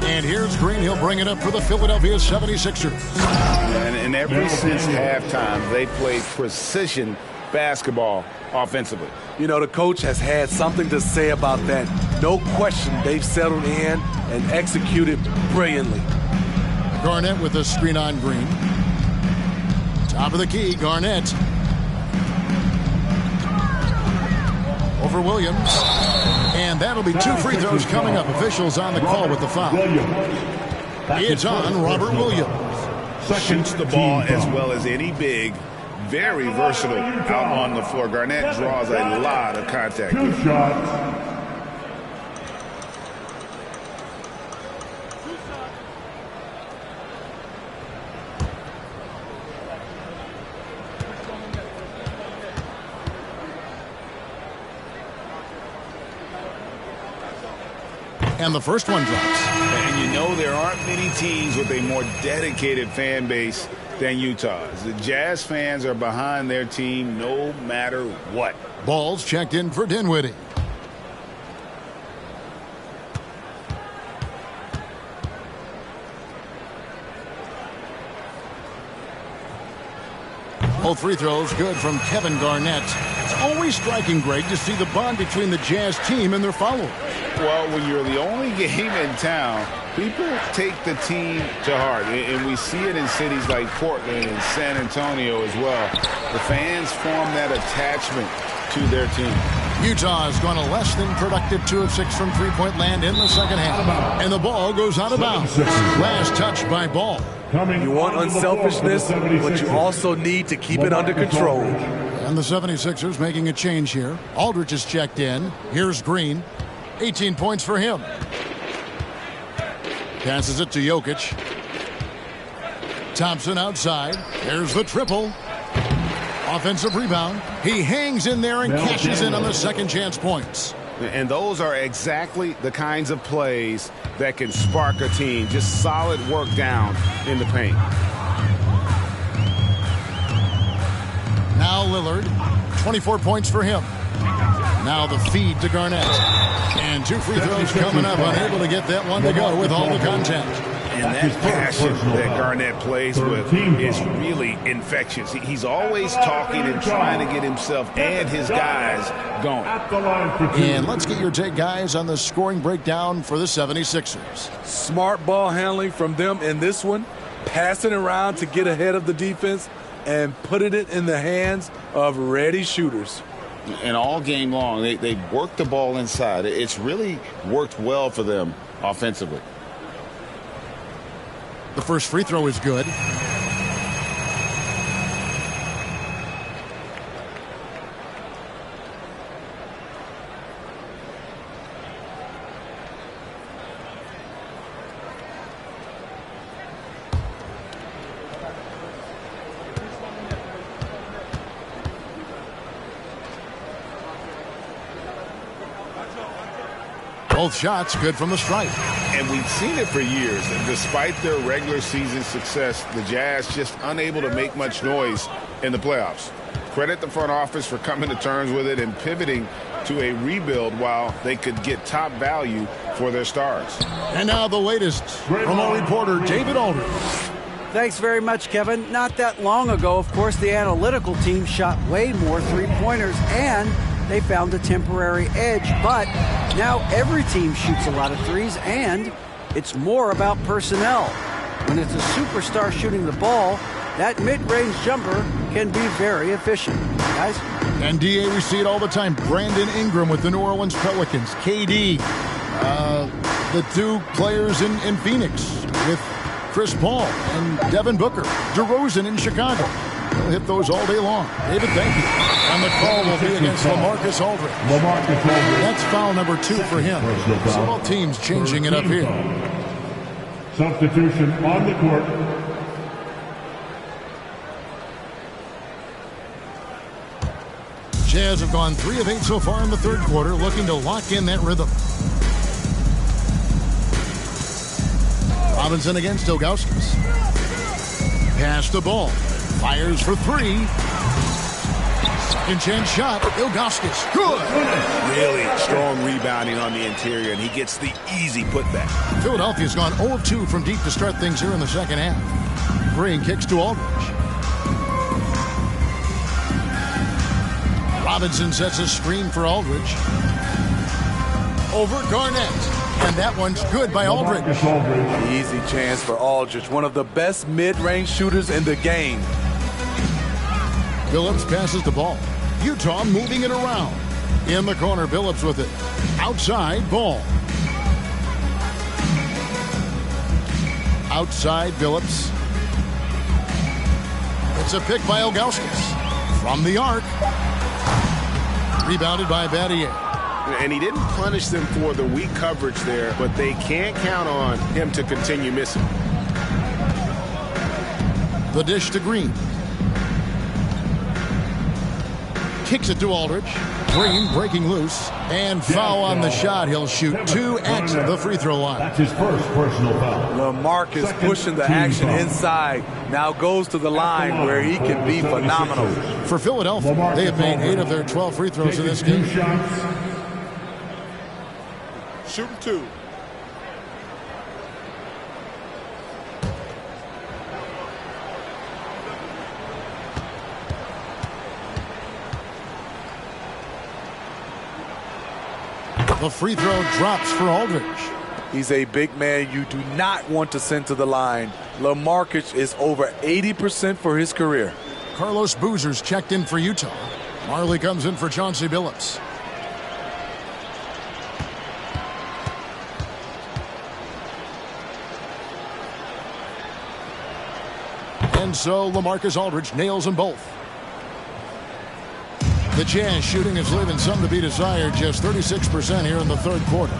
And here's Green. He'll bring it up for the Philadelphia 76ers. And ever since halftime, they played precision basketball offensively. You know, the coach has had something to say about that. No question, they've settled in and executed brilliantly. Garnett with a screen on Green. Top of the key, Garnett. Over Williams. And that'll be 2 free throws coming up. Officials on the call with the foul. It's on Robert Williams. Shoots the ball as well as any big. Very versatile out on the floor. Garnett draws a lot of contact. 2 shots. And the first one drops. And you know there aren't many teams with a more dedicated fan base than Utah's. The Jazz fans are behind their team no matter what. Ball's checked in for Dinwiddie. Both free throws good from Kevin Garnett. It's always striking, Greg, to see the bond between the Jazz team and their followers. Well, when you're the only game in town, people take the team to heart. And we see it in cities like Portland and San Antonio as well. The fans form that attachment to their team. Utah has gone a less than productive 2 of 6 from three-point land in the second half. And the ball goes out of bounds. Last touch by Ball. You want unselfishness, but you also need to keep it under control. And the 76ers making a change here. Aldridge is checked in. Here's Green. 18 points for him. Passes it to Jokic. Thompson outside. There's the triple. Offensive rebound. He hangs in there and cashes in on the second chance points. And those are exactly the kinds of plays that can spark a team. Just solid work down in the paint. Now Lillard. 24 points for him. Now the feed to Garnett. And 2 free throws coming up. Unable to get that one to go with all the contact. And that passion that Garnett plays with is really infectious. He's always talking and trying to get himself and his guys going. And let's get your take, guys, on the scoring breakdown for the 76ers. Smart ball handling from them in this one. Passing around to get ahead of the defense and putting it in the hands of ready shooters. And all game long, they work the ball inside. It's really worked well for them offensively. The first free throw is good. Both shots good from the stripe. And we've seen it for years. And despite their regular season success, the Jazz just unable to make much noise in the playoffs. Credit the front office for coming to terms with it and pivoting to a rebuild while they could get top value for their stars. And now the latest from our reporter, David Aldridge. Thanks very much, Kevin. Not that long ago, of course, the analytical team shot way more three-pointers, and they found a temporary edge. But now every team shoots a lot of threes, and it's more about personnel. When it's a superstar shooting the ball, that mid-range jumper can be very efficient. Guys? And DA, we see it all the time. Brandon Ingram with the New Orleans Pelicans. KD, the two players in Phoenix with Chris Paul and Devin Booker. DeRozan in Chicago. They'll hit those all day long. David, thank you. And the call will be against LaMarcus Aldridge. That's foul number 2 for him. So all teams changing it up here. Substitution on the court. Jazz have gone 3 of 8 so far in the third quarter, looking to lock in that rhythm. Robinson against Ilgauskas. Pass the ball. Fires for 3. Second chance shot. Ilgauskas. Good. Really strong rebounding on the interior, and he gets the easy putback. Philadelphia's gone 0 of 2 from deep to start things here in the second half. Green kicks to Aldridge. Robinson sets a screen for Aldridge. Over Garnett. And that one's good by Aldridge. Easy chance for Aldridge, one of the best mid-range shooters in the game. Billups passes the ball. Utah moving it around. In the corner, Billups with it. Outside, Ball. Outside, Billups. It's a pick by Ilgauskas. From the arc. Rebounded by Battier. And he didn't punish them for the weak coverage there, but they can't count on him to continue missing. The dish to Green. Kicks it to Aldridge. Green breaking loose. And foul on the shot. He'll shoot 2 at the free throw line. That's his first personal foul. LaMarcus pushing the action inside. Now goes to the line where he can be phenomenal. For Philadelphia, they have made 8 of their 12 free throws in this game. Shooting 2. The free throw drops for Aldridge. He's a big man you do not want to send to the line. LaMarcus is over 80% for his career. Carlos Boozer's checked in for Utah. Marley comes in for Chauncey Billups. And so LaMarcus Aldridge nails them both. The Jazz shooting is leaving some to be desired, just 36% here in the third quarter.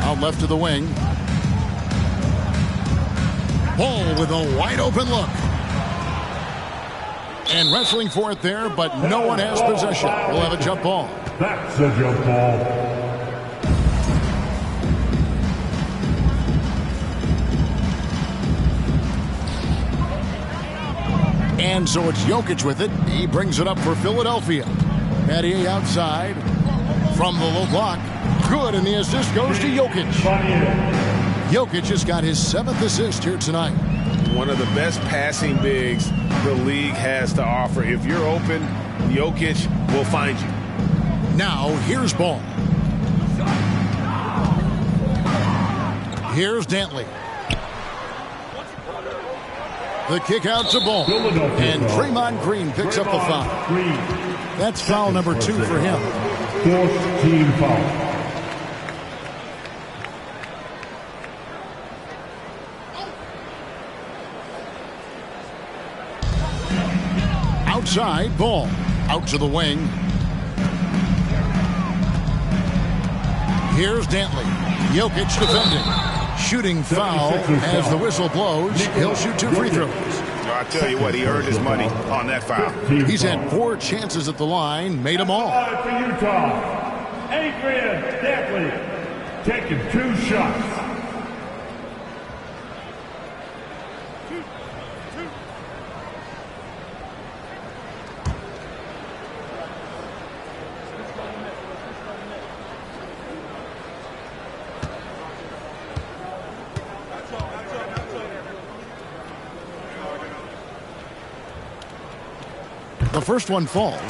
Out left to the wing. Ball with a wide open look. And wrestling for it there, but no one has possession. We'll have a jump ball. That's a jump ball. And so it's Jokic with it. He brings it up for Philadelphia. Battier outside from the low block. Good, and the assist goes to Jokic. Jokic has got his 7th assist here tonight. One of the best passing bigs the league has to offer. If you're open, Jokic will find you. Now, here's Ball. Here's Dantley. The kick out to Ball. And Draymond Green picks up the foul. That's foul number 2 for him. 4th team foul. Outside, Ball. Out to the wing. Here's Dantley. Jokic defending. Shooting foul as the whistle blows. He'll shoot 2 free throws. I tell you what, he earned his money on that foul. He's had 4 chances at the line, made them all. For Utah, Adrian Dantley taking 2 shots. The first one falls.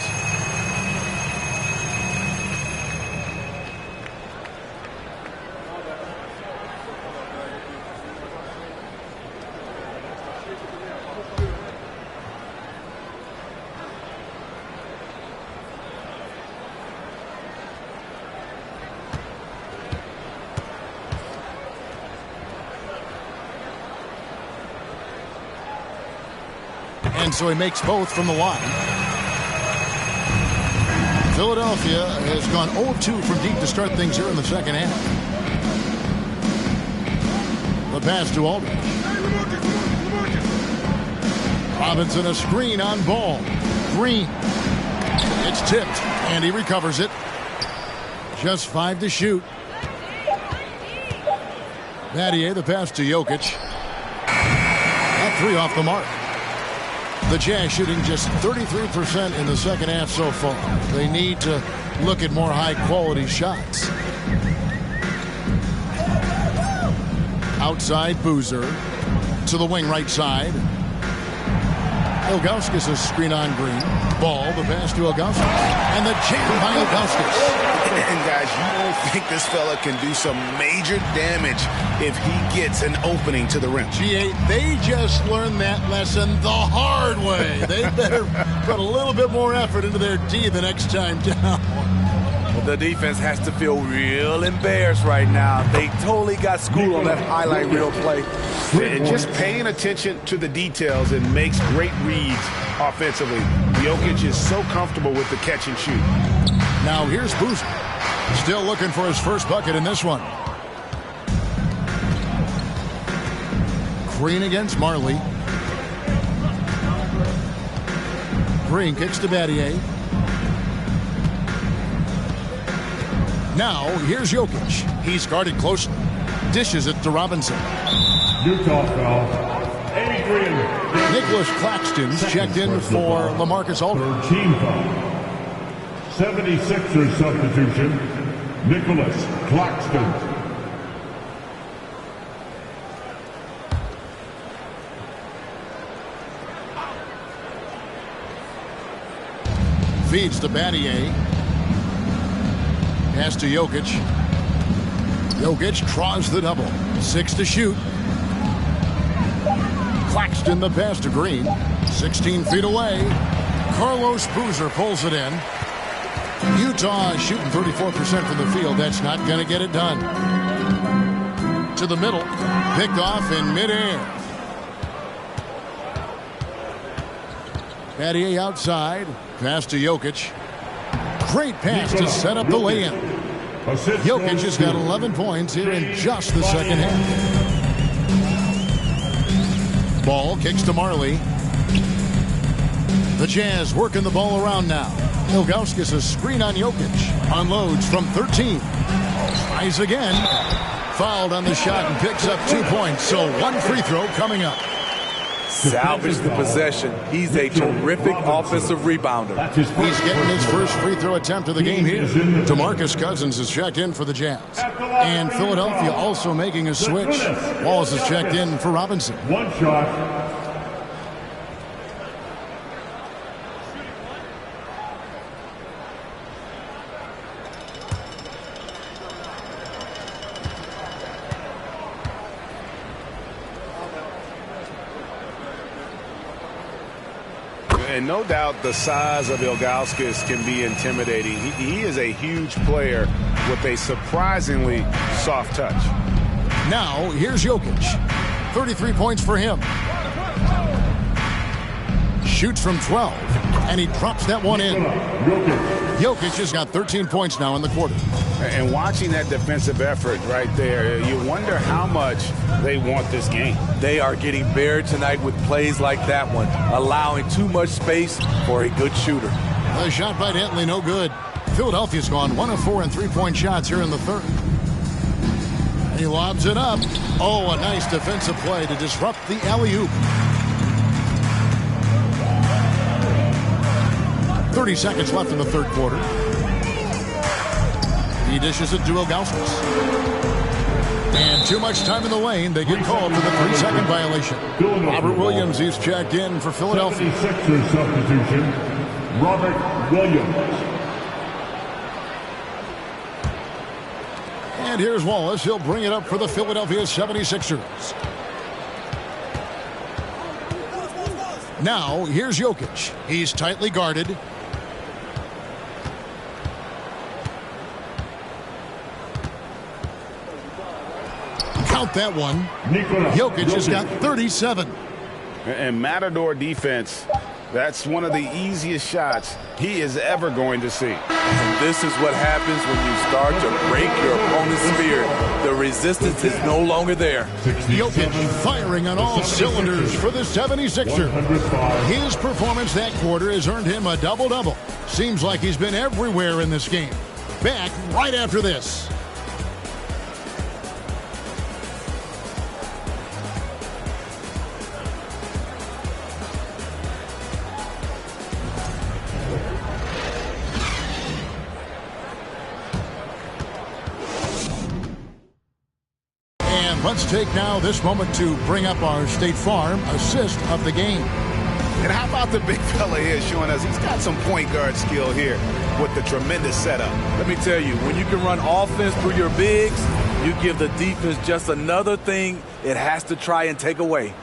And so he makes both from the line. Philadelphia has gone 0-2 from deep to start things here in the second half. The pass to Aldridge. Robinson a screen on ball. Green. It's tipped, and he recovers it. Just 5 to shoot. Battier the pass to Jokic. That 3 off the mark. The Jazz shooting just 33% in the second half so far. They need to look at more high-quality shots. Outside Boozer to the wing right side. Ilgauskas a screen on Green. Ball, the pass to Ilgauskas. And the jam by Ilgauskas. And guys, you don't think this fella can do some major damage if he gets an opening to the rim. G8, they just learned that lesson the hard way. They better put a little bit more effort into their D the next time down. The defense has to feel real embarrassed right now. They totally got schooled on that highlight reel play. And just paying attention to the details and makes great reads offensively. Jokic is so comfortable with the catch and shoot. Now here's Boozer. Still looking for his first bucket in this one. Green against Marley. Green kicks to Battier. Now here's Jokic. He's guarded closely. Dishes it to Robinson. Utah foul. Adrian. Nicholas Claxton's checked in for LaMarcus Aldridge. Team foul. 76ers substitution. Nicholas Claxton. Feeds to Battier. Pass to Jokic. Jokic draws the double. 6 to shoot. Claxton the pass to Green. 16 feet away. Carlos Boozer pulls it in. Utah shooting 34% from the field. That's not going to get it done. To the middle. Picked off in midair. Battier outside. Pass to Jokic. Great pass to set up the lay-in. Jokic has got 11 points here in just the second half. Ball kicks to Marley. The Jazz working the ball around now. Ilgauskas a screen on Jokic. Unloads from 13. Tries again. Fouled on the shot and picks up 2 points. So 1 free throw coming up. Salvage the possession. He's a terrific offensive rebounder. He's getting his first free throw attempt of the game here. DeMarcus Cousins is checked in for the Jazz. And Philadelphia also making a switch. Walls is checked in for Robinson. One shot. And no doubt the size of Ilgauskas can be intimidating. He is a huge player with a surprisingly soft touch. Now, here's Jokic. 33 points for him. Shoots from 12, and he drops that one in. Jokic has got 13 points now in the quarter. And watching that defensive effort right there, you wonder how much they want this game. They are getting buried tonight with plays like that one, allowing too much space for a good shooter. The shot by Dentley, no good. Philadelphia's gone 1 of 4 in three-point shots here in the third. And he lobs it up. Oh, a nice defensive play to disrupt the alley-oop. 30 seconds left in the third quarter. He dishes it to Ilgauskas. And too much time in the lane. They get called for the 3-second violation. Robert Williams is checked in for Philadelphia. 76ers substitution. Robert Williams. And here's Wallace. He'll bring it up for the Philadelphia 76ers. Now, here's Jokic. He's tightly guarded. Count that one. Jokic has got 37. And Matador defense, that's one of the easiest shots he is ever going to see. And this is what happens when you start to break your opponent's spirit. The resistance is no longer there. Jokic firing on all cylinders for the 76ers. His performance that quarter has earned him a double-double. Seems like he's been everywhere in this game. Back right after this. Let's take now this moment to bring up our State Farm assist of the game. And how about the big fella here showing us he's got some point guard skill here with the tremendous setup. Let me tell you, when you can run offense through your bigs, you give the defense just another thing it has to try and take away.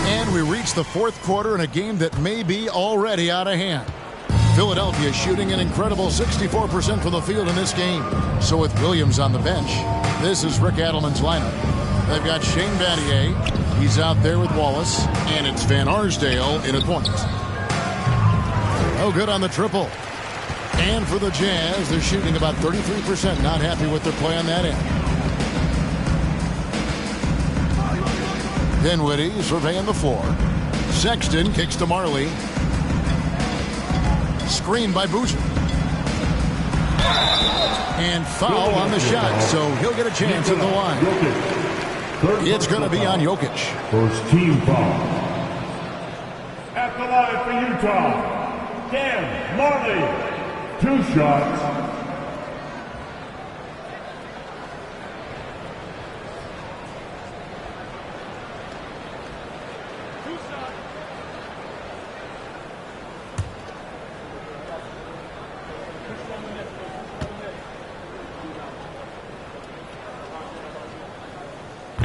And we reach the fourth quarter in a game that may be already out of hand. Philadelphia shooting an incredible 64% from the field in this game. So with Williams on the bench, this is Rick Adelman's lineup. They've got Shane Battier. He's out there with Wallace. And it's Van Arsdale in at point. Oh, good on the triple. And for the Jazz, they're shooting about 33%. Not happy with their play on that end. Dinwiddie surveying the floor. Sexton kicks to Marley. Screen by Boozer. And foul on the shot, so he'll get a chance at the line. It's going to be on Jokic. First team foul. At the line for Utah, Dan Marley. 2 shots.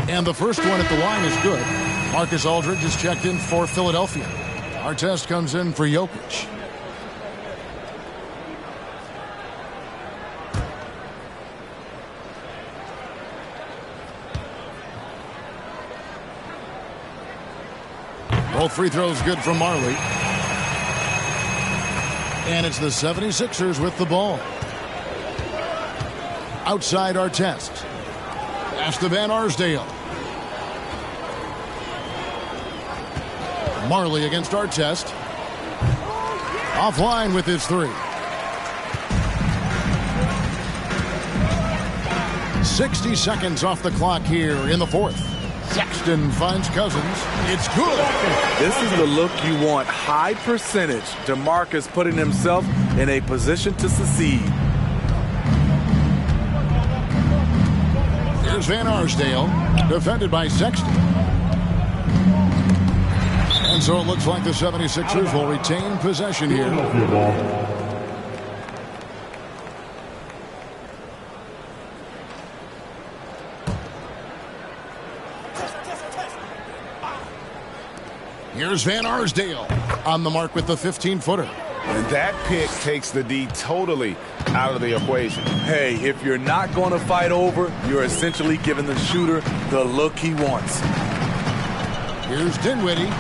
And the first one at the line is good. Marcus Aldridge is checked in for Philadelphia. Our test comes in for Jokic. Both free throws good from Marley. And it's the 76ers with the ball. Outside our test. Pass to Van Arsdale. Marley against Artest. Offline with his 3. 60 seconds off the clock here in the fourth. Sexton finds Cousins. It's good. This is the look you want. High percentage. DeMarcus putting himself in a position to succeed. Here's Van Arsdale, defended by Sexton. And so it looks like the 76ers will retain possession here. Here's Van Arsdale on the mark with the 15-footer. And that pick takes the D totally out of the equation. Hey, if you're not going to fight over, you're essentially giving the shooter the look he wants. Here's Dinwiddie.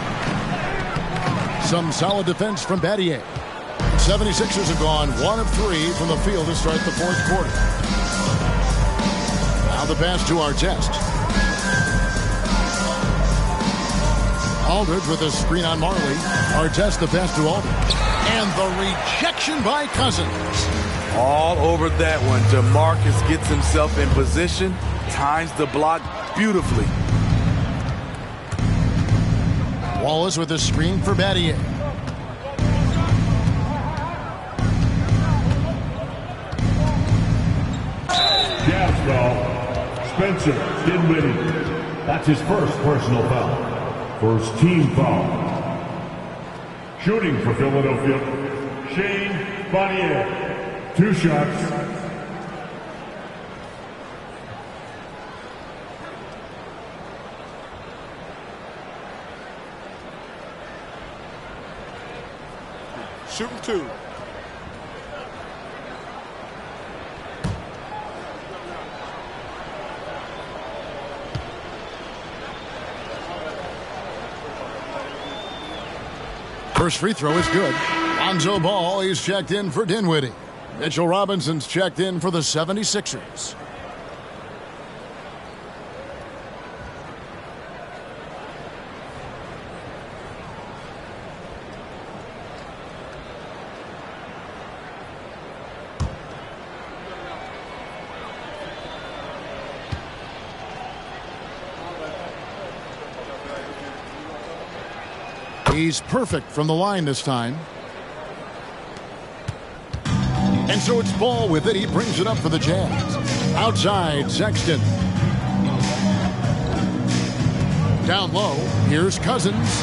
Some solid defense from Battier. 76ers have gone 1 of 3 from the field to start the fourth quarter. Now the pass to Artest. Aldridge with a screen on Marley. Artest the pass to Aldridge. And the rejection by Cousins. All over that one. DeMarcus gets himself in position, times the block beautifully. Wallace with a screen for Battier. Jazz foul. Spencer Dinwiddie. That's his first personal foul. First team foul. Shooting for Philadelphia, Shane Bonnier. 2 shots. Shooting 2. First free throw is good. Lonzo Ball, he's checked in for Dinwiddie. Mitchell Robinson's checked in for the 76ers. He's perfect from the line this time. And so it's Ball with it. He brings it up for the Jazz. Outside, Sexton. Down low, here's Cousins.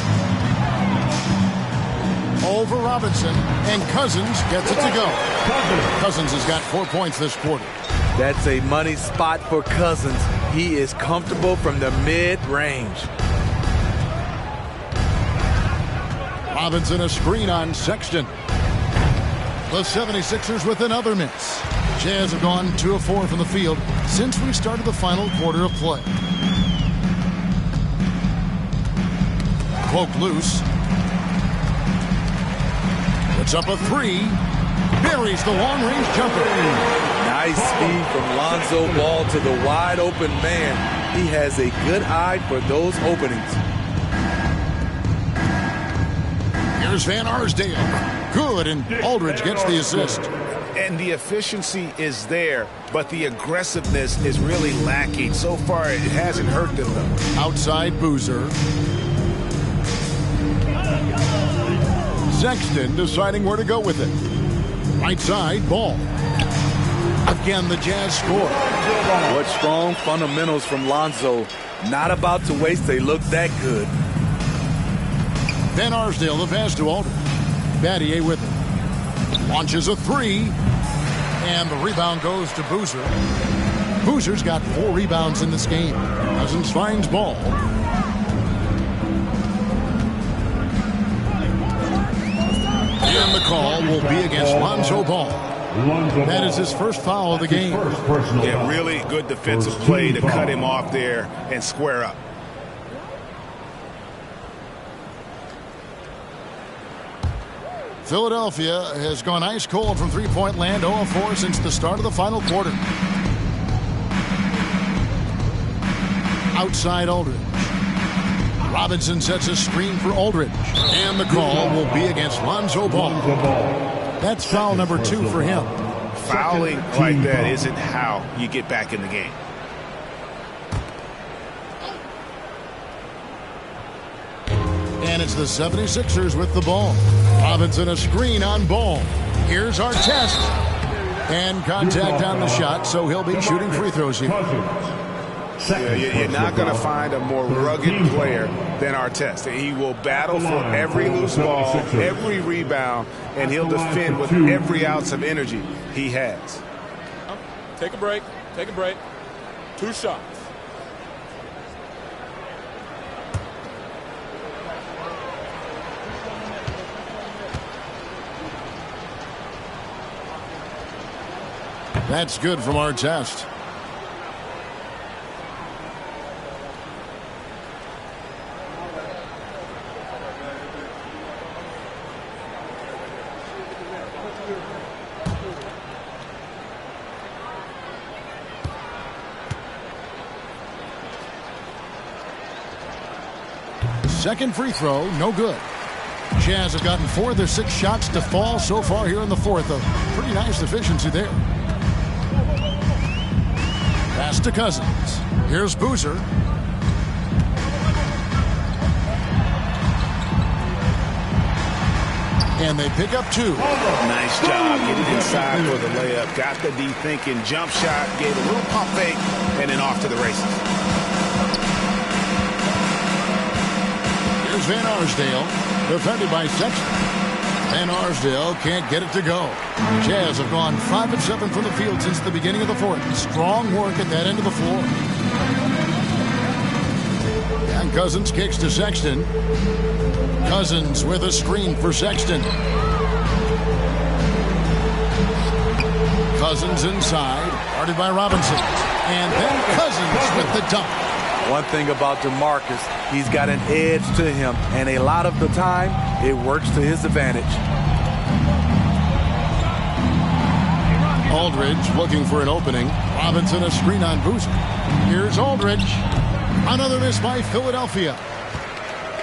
Over Robinson, and Cousins gets it to go. Cousins has got 4 points this quarter. That's a money spot for Cousins. He is comfortable from the mid-range. Robinson a screen on Sexton. The 76ers with another miss. Jazz have gone 2 of 4 from the field since we started the final quarter of play. Poke loose. Puts up a 3. Buries the long-range jumper. Nice speed from Lonzo Ball to the wide-open man. He has a good eye for those openings. Here's Van Arsdale. Good, and Aldridge gets the assist. And the efficiency is there, but the aggressiveness is really lacking. So far, it hasn't hurt them, though. Outside Boozer. Sexton deciding where to go with it. Right side, Ball. Again, the Jazz score. What strong fundamentals from Lonzo. Not about to waste a look that good. Van Arsdale, the pass to Aldridge. Battier with it. Launches a 3. And the rebound goes to Boozer. Boozer's got 4 rebounds in this game. Cousins finds Ball. And the call will be against Lonzo Ball. That is his first foul of the game. Yeah, really good defensive play to cut him off there and square up. Philadelphia has gone ice cold from three-point land, 0 of 4 since the start of the final quarter. Outside Aldridge. Robinson sets a screen for Aldridge. And the call will be against Lonzo Ball. That's foul number 2 for him. Fouling like that isn't how you get back in the game. And it's the 76ers with the ball. Robinson a screen on Ball. Here's Artest. And contact on the shot, so he'll be shooting free throws here. Yeah, you're not going to find a more rugged player than Artest. He will battle for every loose ball, every rebound, and he'll defend with every ounce of energy he has. Take a break. Take a break. 2 shots. That's good from Artest. Second free throw, no good. Jazz have gotten 4 of their 6 shots to fall so far here in the fourth. A pretty nice efficiency there. Pass to Cousins. Here's Boozer. And they pick up 2. Nice job getting inside for the layup. Got the D thinking, jump shot, gave a little pump fake, and then off to the races. Van Arsdale, defended by Sexton. Van Arsdale can't get it to go. Jazz have gone 5 of 7 from the field since the beginning of the fourth. Strong work at that end of the floor. And Cousins kicks to Sexton. Cousins with a screen for Sexton. Cousins inside, guarded by Robinson. And then Cousins with the dunk. One thing about DeMarcus, he's got an edge to him, and a lot of the time, it works to his advantage. Aldridge looking for an opening. Robinson a screen on Boozer. Here's Aldridge. Another miss by Philadelphia.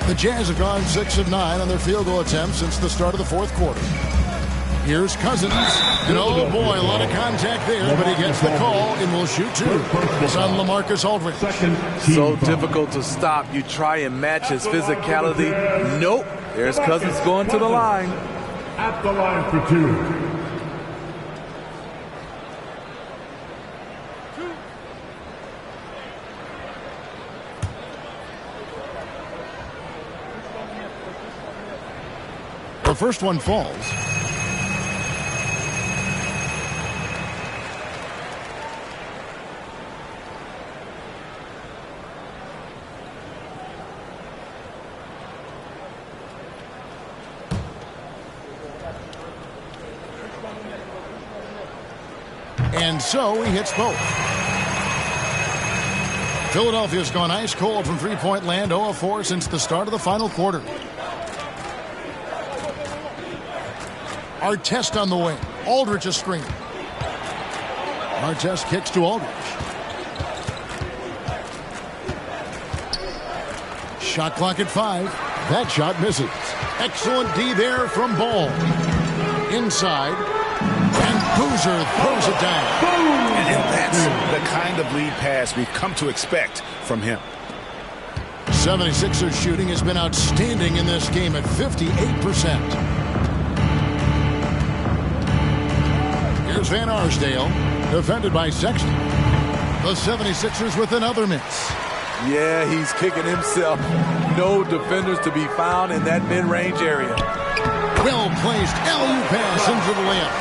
The Jazz have gone 6 of 9 on their field goal attempts since the start of the fourth quarter. Here's Cousins. And oh boy, a lot of contact there, but he gets the call and will shoot 2. It's on LaMarcus Aldridge. So difficult to stop. You try and match his physicality. Nope. There's Cousins going to the line. At the line for 2. The first one falls. And so he hits both. Philadelphia's gone ice cold from three-point land, 0 of 4 since the start of the final quarter. Artest on the wing. Aldridge a screen. Artest kicks to Aldridge. Shot clock at 5. That shot misses. Excellent D there from Ball. Inside. And Boozer throws it down. And that's the kind of lead pass we've come to expect from him. 76ers shooting has been outstanding in this game at 58%. Here's Van Arsdale, defended by Sexton. The 76ers with another miss. Yeah, he's kicking himself. No defenders to be found in that mid-range area. Well-placed alley-oop pass into the layup.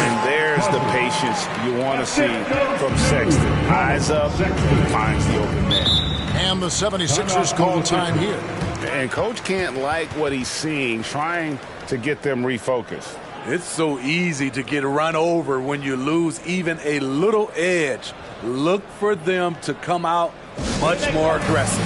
And there's the patience you want to see from Sexton. Eyes up, he finds the open man. And the 76ers call time here. And Coach can't like what he's seeing, trying to get them refocused. It's so easy to get run over when you lose even a little edge. Look for them to come out much more aggressive.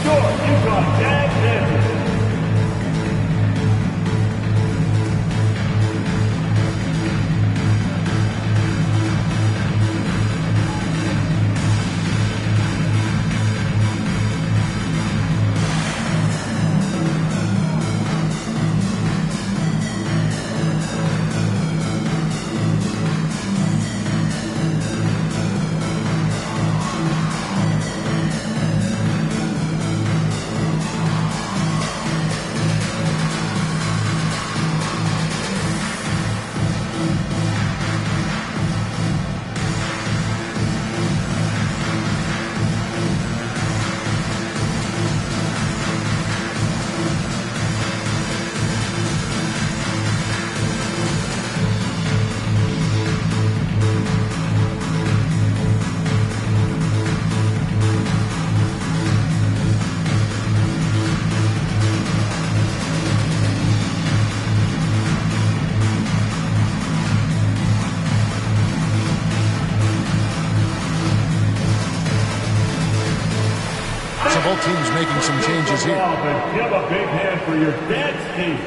Both teams making some changes here. Give a big hand for your dance team.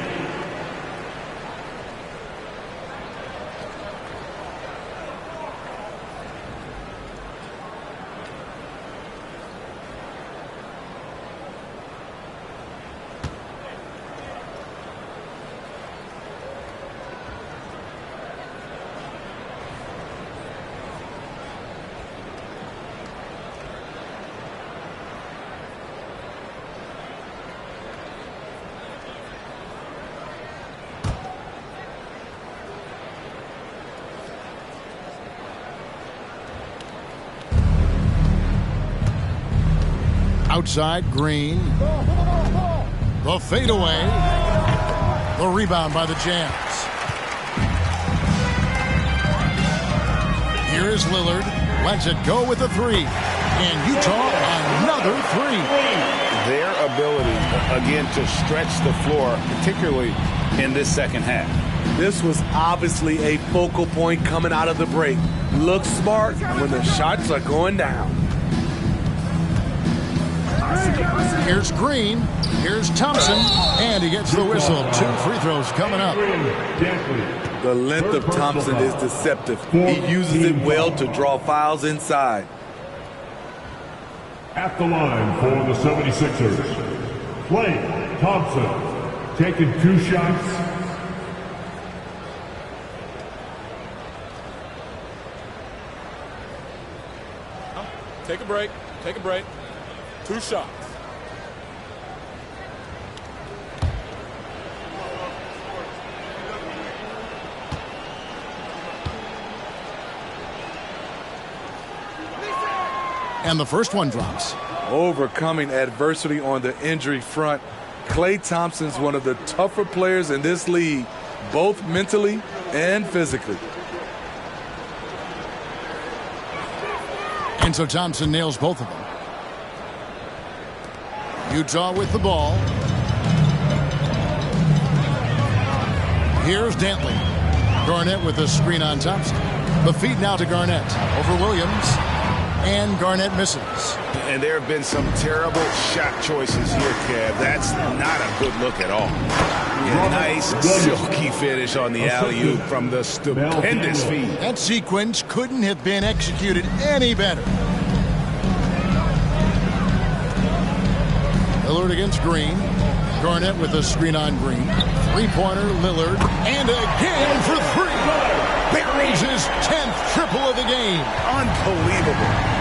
Outside, Green. The fadeaway. The rebound by the Jazz. Here is Lillard. Lets it go with a three. And Utah, another three. Their ability, again, to stretch the floor, particularly in this second half. This was obviously a focal point coming out of the break. Look smart when the shots are going down. Here's Green. Here's Thompson. And he gets the whistle. 2 free throws coming up. The length of Thompson is deceptive. He uses it well to draw fouls inside. At the line for the 76ers, Klay Thompson, taking 2 shots. Take a break. Take a break. 2 shots. And the first one drops. Overcoming adversity on the injury front. Klay Thompson's one of the tougher players in this league, both mentally and physically. And so Thompson nails both of them. Utah with the ball. Here's Dantley. Garnett with the screen on Thompson. The feed now to Garnett. Over Williams. And Garnett misses. And there have been some terrible shot choices here, Kev. That's not a good look at all. Yeah, nice, silky finish on the alley-oop from the stupendous feed. That sequence couldn't have been executed any better. Lillard against Green. Garnett with a screen on Green. Three-pointer, Lillard. And again for 3. Buries his 10th triple of the game. Unbelievable.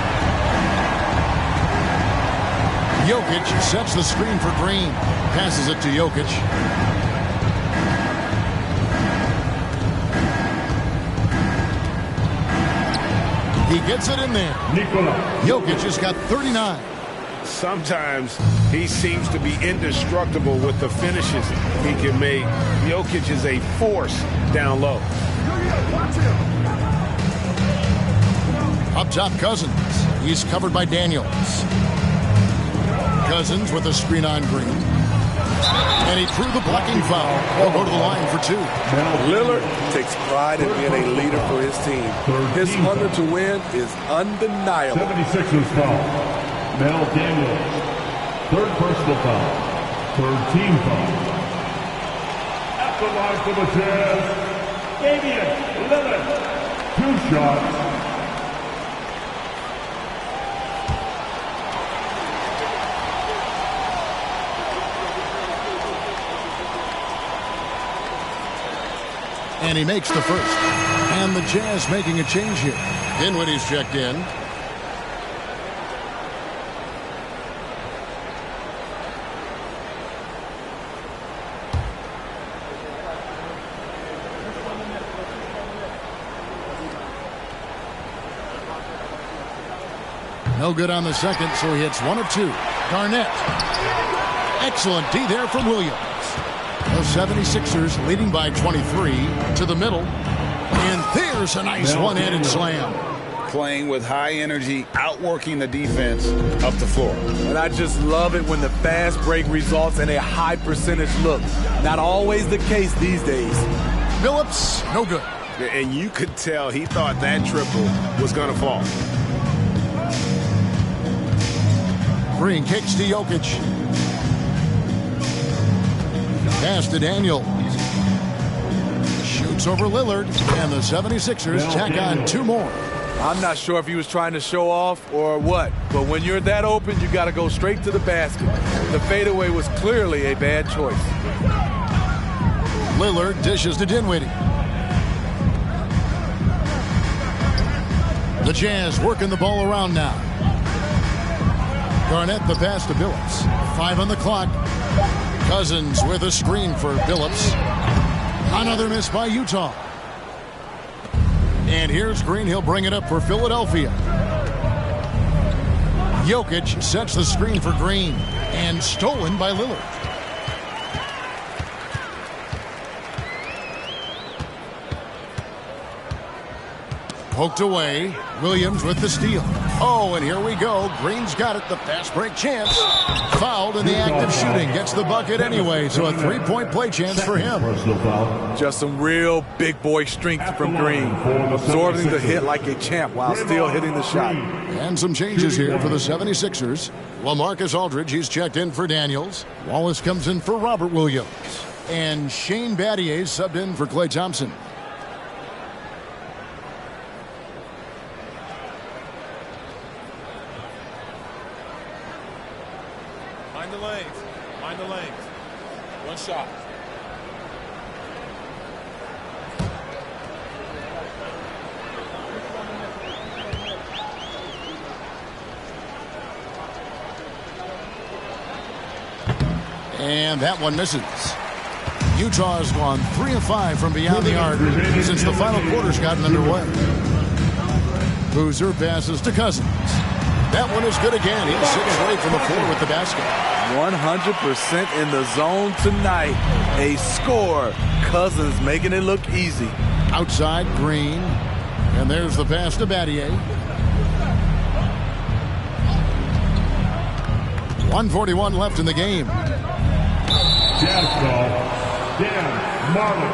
Jokic sets the screen for Green. Passes it to Jokic. He gets it in there. Jokic has got 39. Sometimes he seems to be indestructible with the finishes he can make. Jokic is a force down low. Up top, Cousins. He's covered by Daniels. Cousins with a screen on Green. And he drew the blocking foul. He'll go to the line for 2. Lillard takes pride in being a leader for his team. His hunger to win is undeniable. 76ers foul. Mel Daniels. 3rd personal foul. 3rd team foul. At the line for the Jazz, Damian Lillard. 2 shots. And he makes the first. And the Jazz making a change here. Dinwiddie's checked in. No good on the second, so he hits 1 of 2. Garnett. Excellent D there from Williams. The 76ers leading by 23 to the middle. And there's a nice one-handed slam. Playing with high energy, outworking the defense up the floor. And I just love it when the fast break results in a high percentage look. Not always the case these days. Phillips, no good. And you could tell he thought that triple was going to fall. Green kicks to Jokic. Pass to Daniels. Shoots over Lillard. And the 76ers tack on 2 more. I'm not sure if he was trying to show off or what, but when you're that open, you got to go straight to the basket. The fadeaway was clearly a bad choice. Lillard dishes to Dinwiddie. The Jazz working the ball around now. Garnett the pass to Billups. 5 on the clock. Cousins with a screen for Billups. Another miss by Utah. And here's Green. He'll bring it up for Philadelphia. Jokic sets the screen for Green. And stolen by Lillard. Poked away. Williams with the steal. Oh, and here we go. Green's got it. The fast break chance. Fouled in the act of shooting. Gets the bucket anyway. So a three-point play chance for him. Just some real big boy strength from Green. Absorbing the hit like a champ while still hitting the shot. And some changes here for the 76ers. LaMarcus Aldridge, he's checked in for Daniels. Wallace comes in for Robert Williams. And Shane Battier subbed in for Klay Thompson. Mind the lanes. Mind the lanes. One shot. And that one misses. Utah has gone 3 of 5 from beyond the arc since the final quarter's gotten underway. Boozer passes to Cousins. That one is good again. He's 6 away from the floor with the basket. 100% in the zone tonight. A score. Cousins making it look easy. Outside Green. And there's the pass to Battier. 1:41 left in the game. Jazz foul. Dan Marley.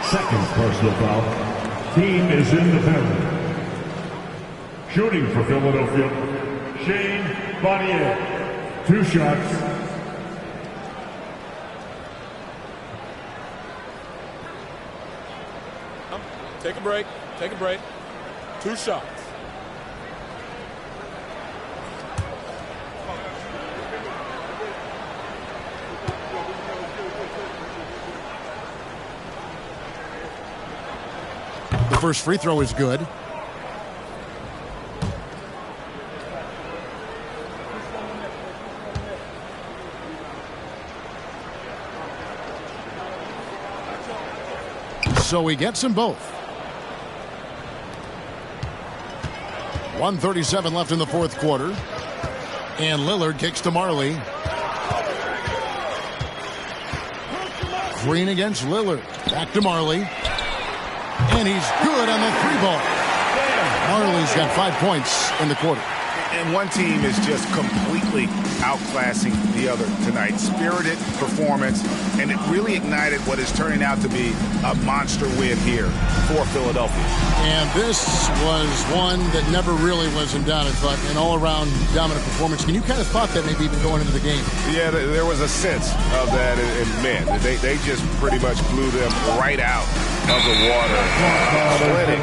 Second personal foul. Team is in the penalty. Shooting for Philadelphia, Shane Battier. 2 shots. Take a break. Take a break. 2 shots. The first free throw is good. So he gets them both. 1:37 left in the fourth quarter. And Lillard kicks to Marley. Green against Lillard. Back to Marley. And he's good on the 3-ball. Marley's got 5 points in the quarter. And one team is just completely outclassing the other tonight. Spirited performance, and it really ignited what is turning out to be a monster win here for Philadelphia. And this was one that never really was in doubt, but an all-around dominant performance. And you kind of thought that maybe even going into the game. Yeah, there was a sense of that, and man, they just pretty much blew them right out of the water. Clinic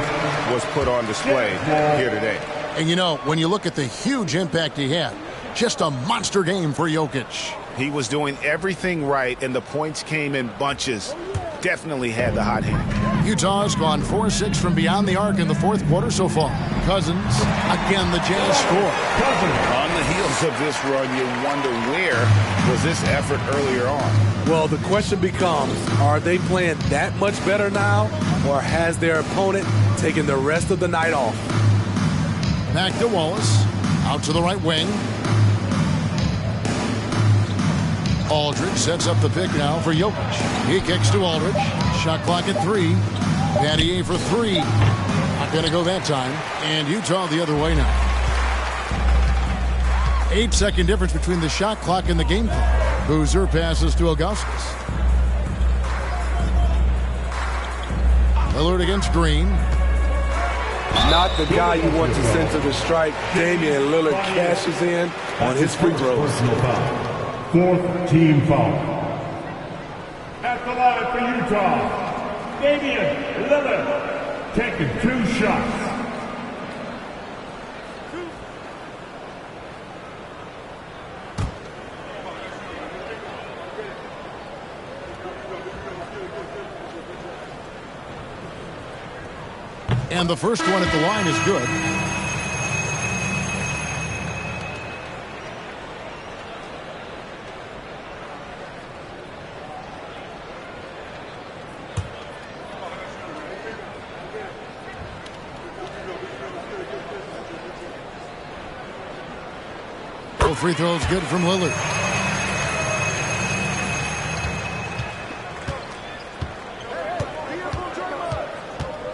was put on display here today. And you know, when you look at the huge impact he had, just a monster game for Jokic. He was doing everything right, and the points came in bunches. Definitely had the hot hand. Utah's gone 4-6 from beyond the arc in the fourth quarter so far. Cousins, again, the Jazz score. On the heels of this run, you wonder where was this effort earlier on? Well, the question becomes, are they playing that much better now, or has their opponent taken the rest of the night off? Back to Wallace. Out to the right wing. Aldridge sets up the pick now for Jokic. He kicks to Aldridge. Shot clock at 3. Battier for 3. Not going to go that time. And Utah the other way now. 8-second difference between the shot clock and the game clock. Boozer passes to Augustus. Lillard against Green. Not the guy you want to send to the strike. Damian Lillard cashes in on his free throws. Fourth team foul. At the line for Utah, Damian Lillard taking 2 shots. And the first one at the line is good. Both free throws good from Lillard.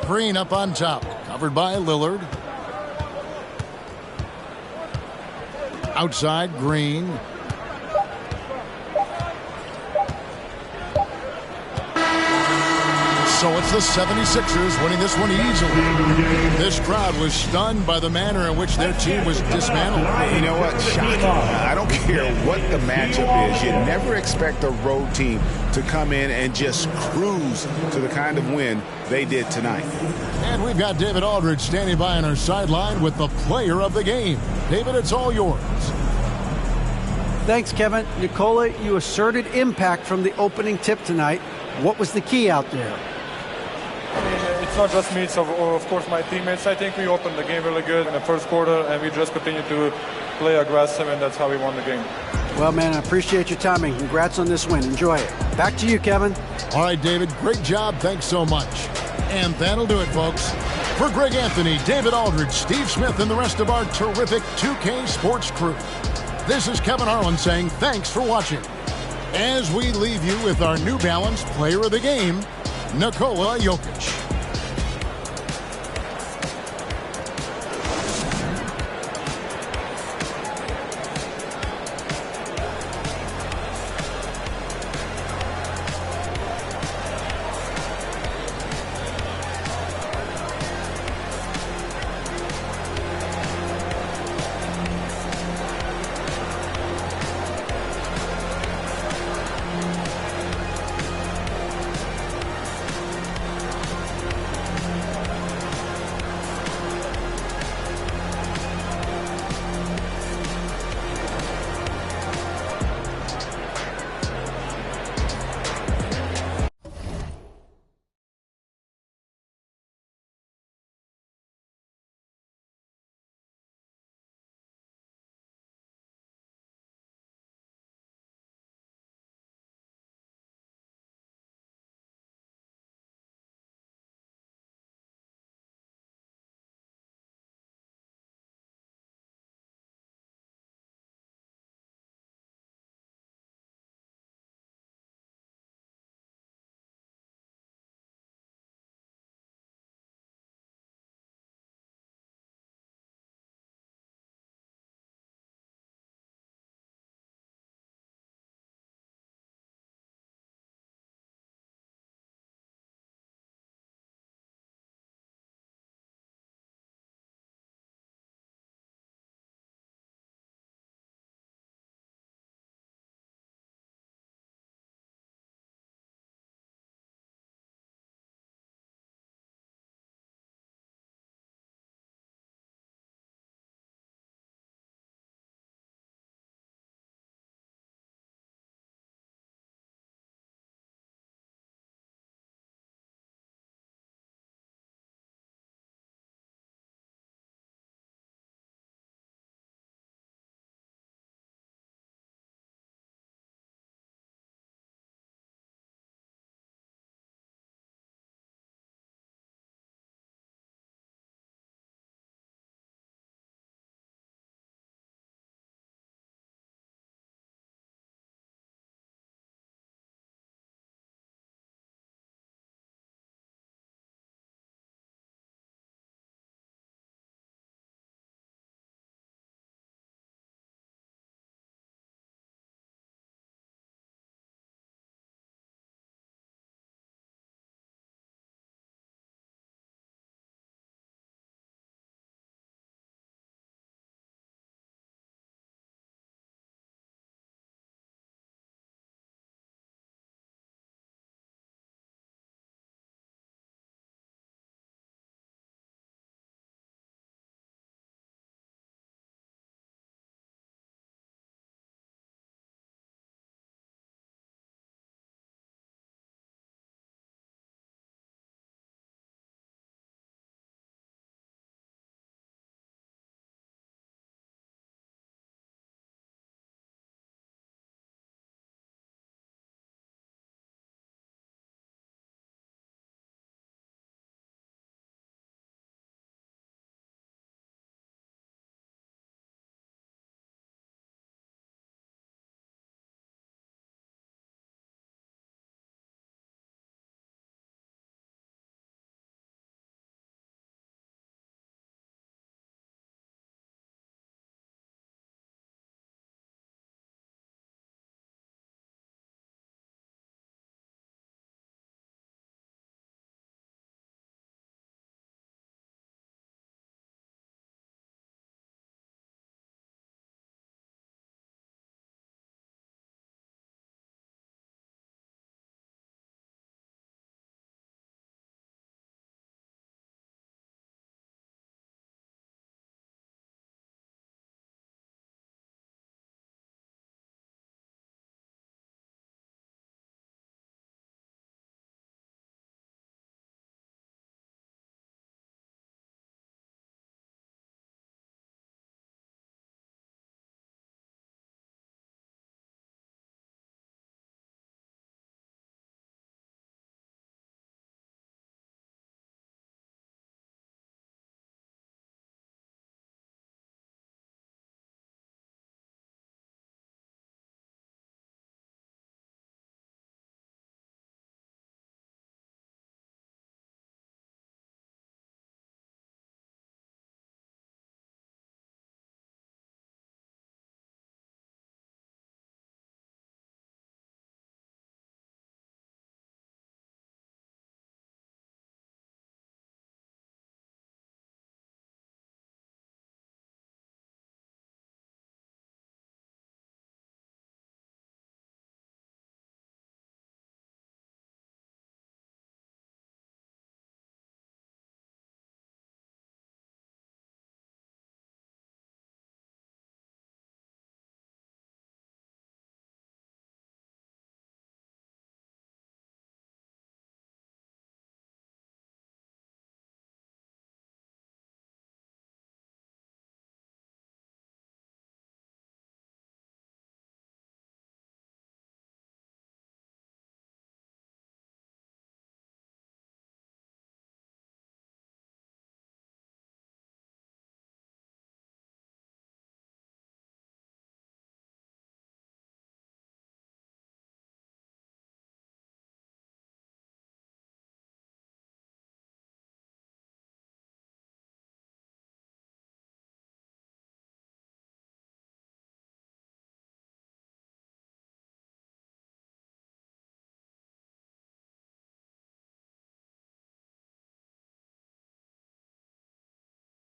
Green up on top. Covered by Lillard. Outside, Green. So it's the 76ers winning this one easily. This crowd was stunned by the manner in which their team was dismantled. You know what? Shocking. I don't care what the matchup is. You never expect a road team to come in and just cruise to the kind of win they did tonight. And we've got David Aldridge standing by on our sideline with the player of the game. David, it's all yours. Thanks, Kevin. Nikola, you asserted impact from the opening tip tonight. What was the key out there? It's not just me, it's of course my teammates. I think we opened the game really good in the first quarter, and we just continued to play aggressive, and that's how we won the game. Well, man, I appreciate your time, and congrats on this win. Enjoy it. Back to you, Kevin. All right, David, great job. Thanks so much. And that'll do it, folks. For Greg Anthony, David Aldridge, Steve Smith, and the rest of our terrific 2K Sports crew, this is Kevin Harlan saying thanks for watching. As we leave you with our New Balance Player of the Game, Nikola Jokic.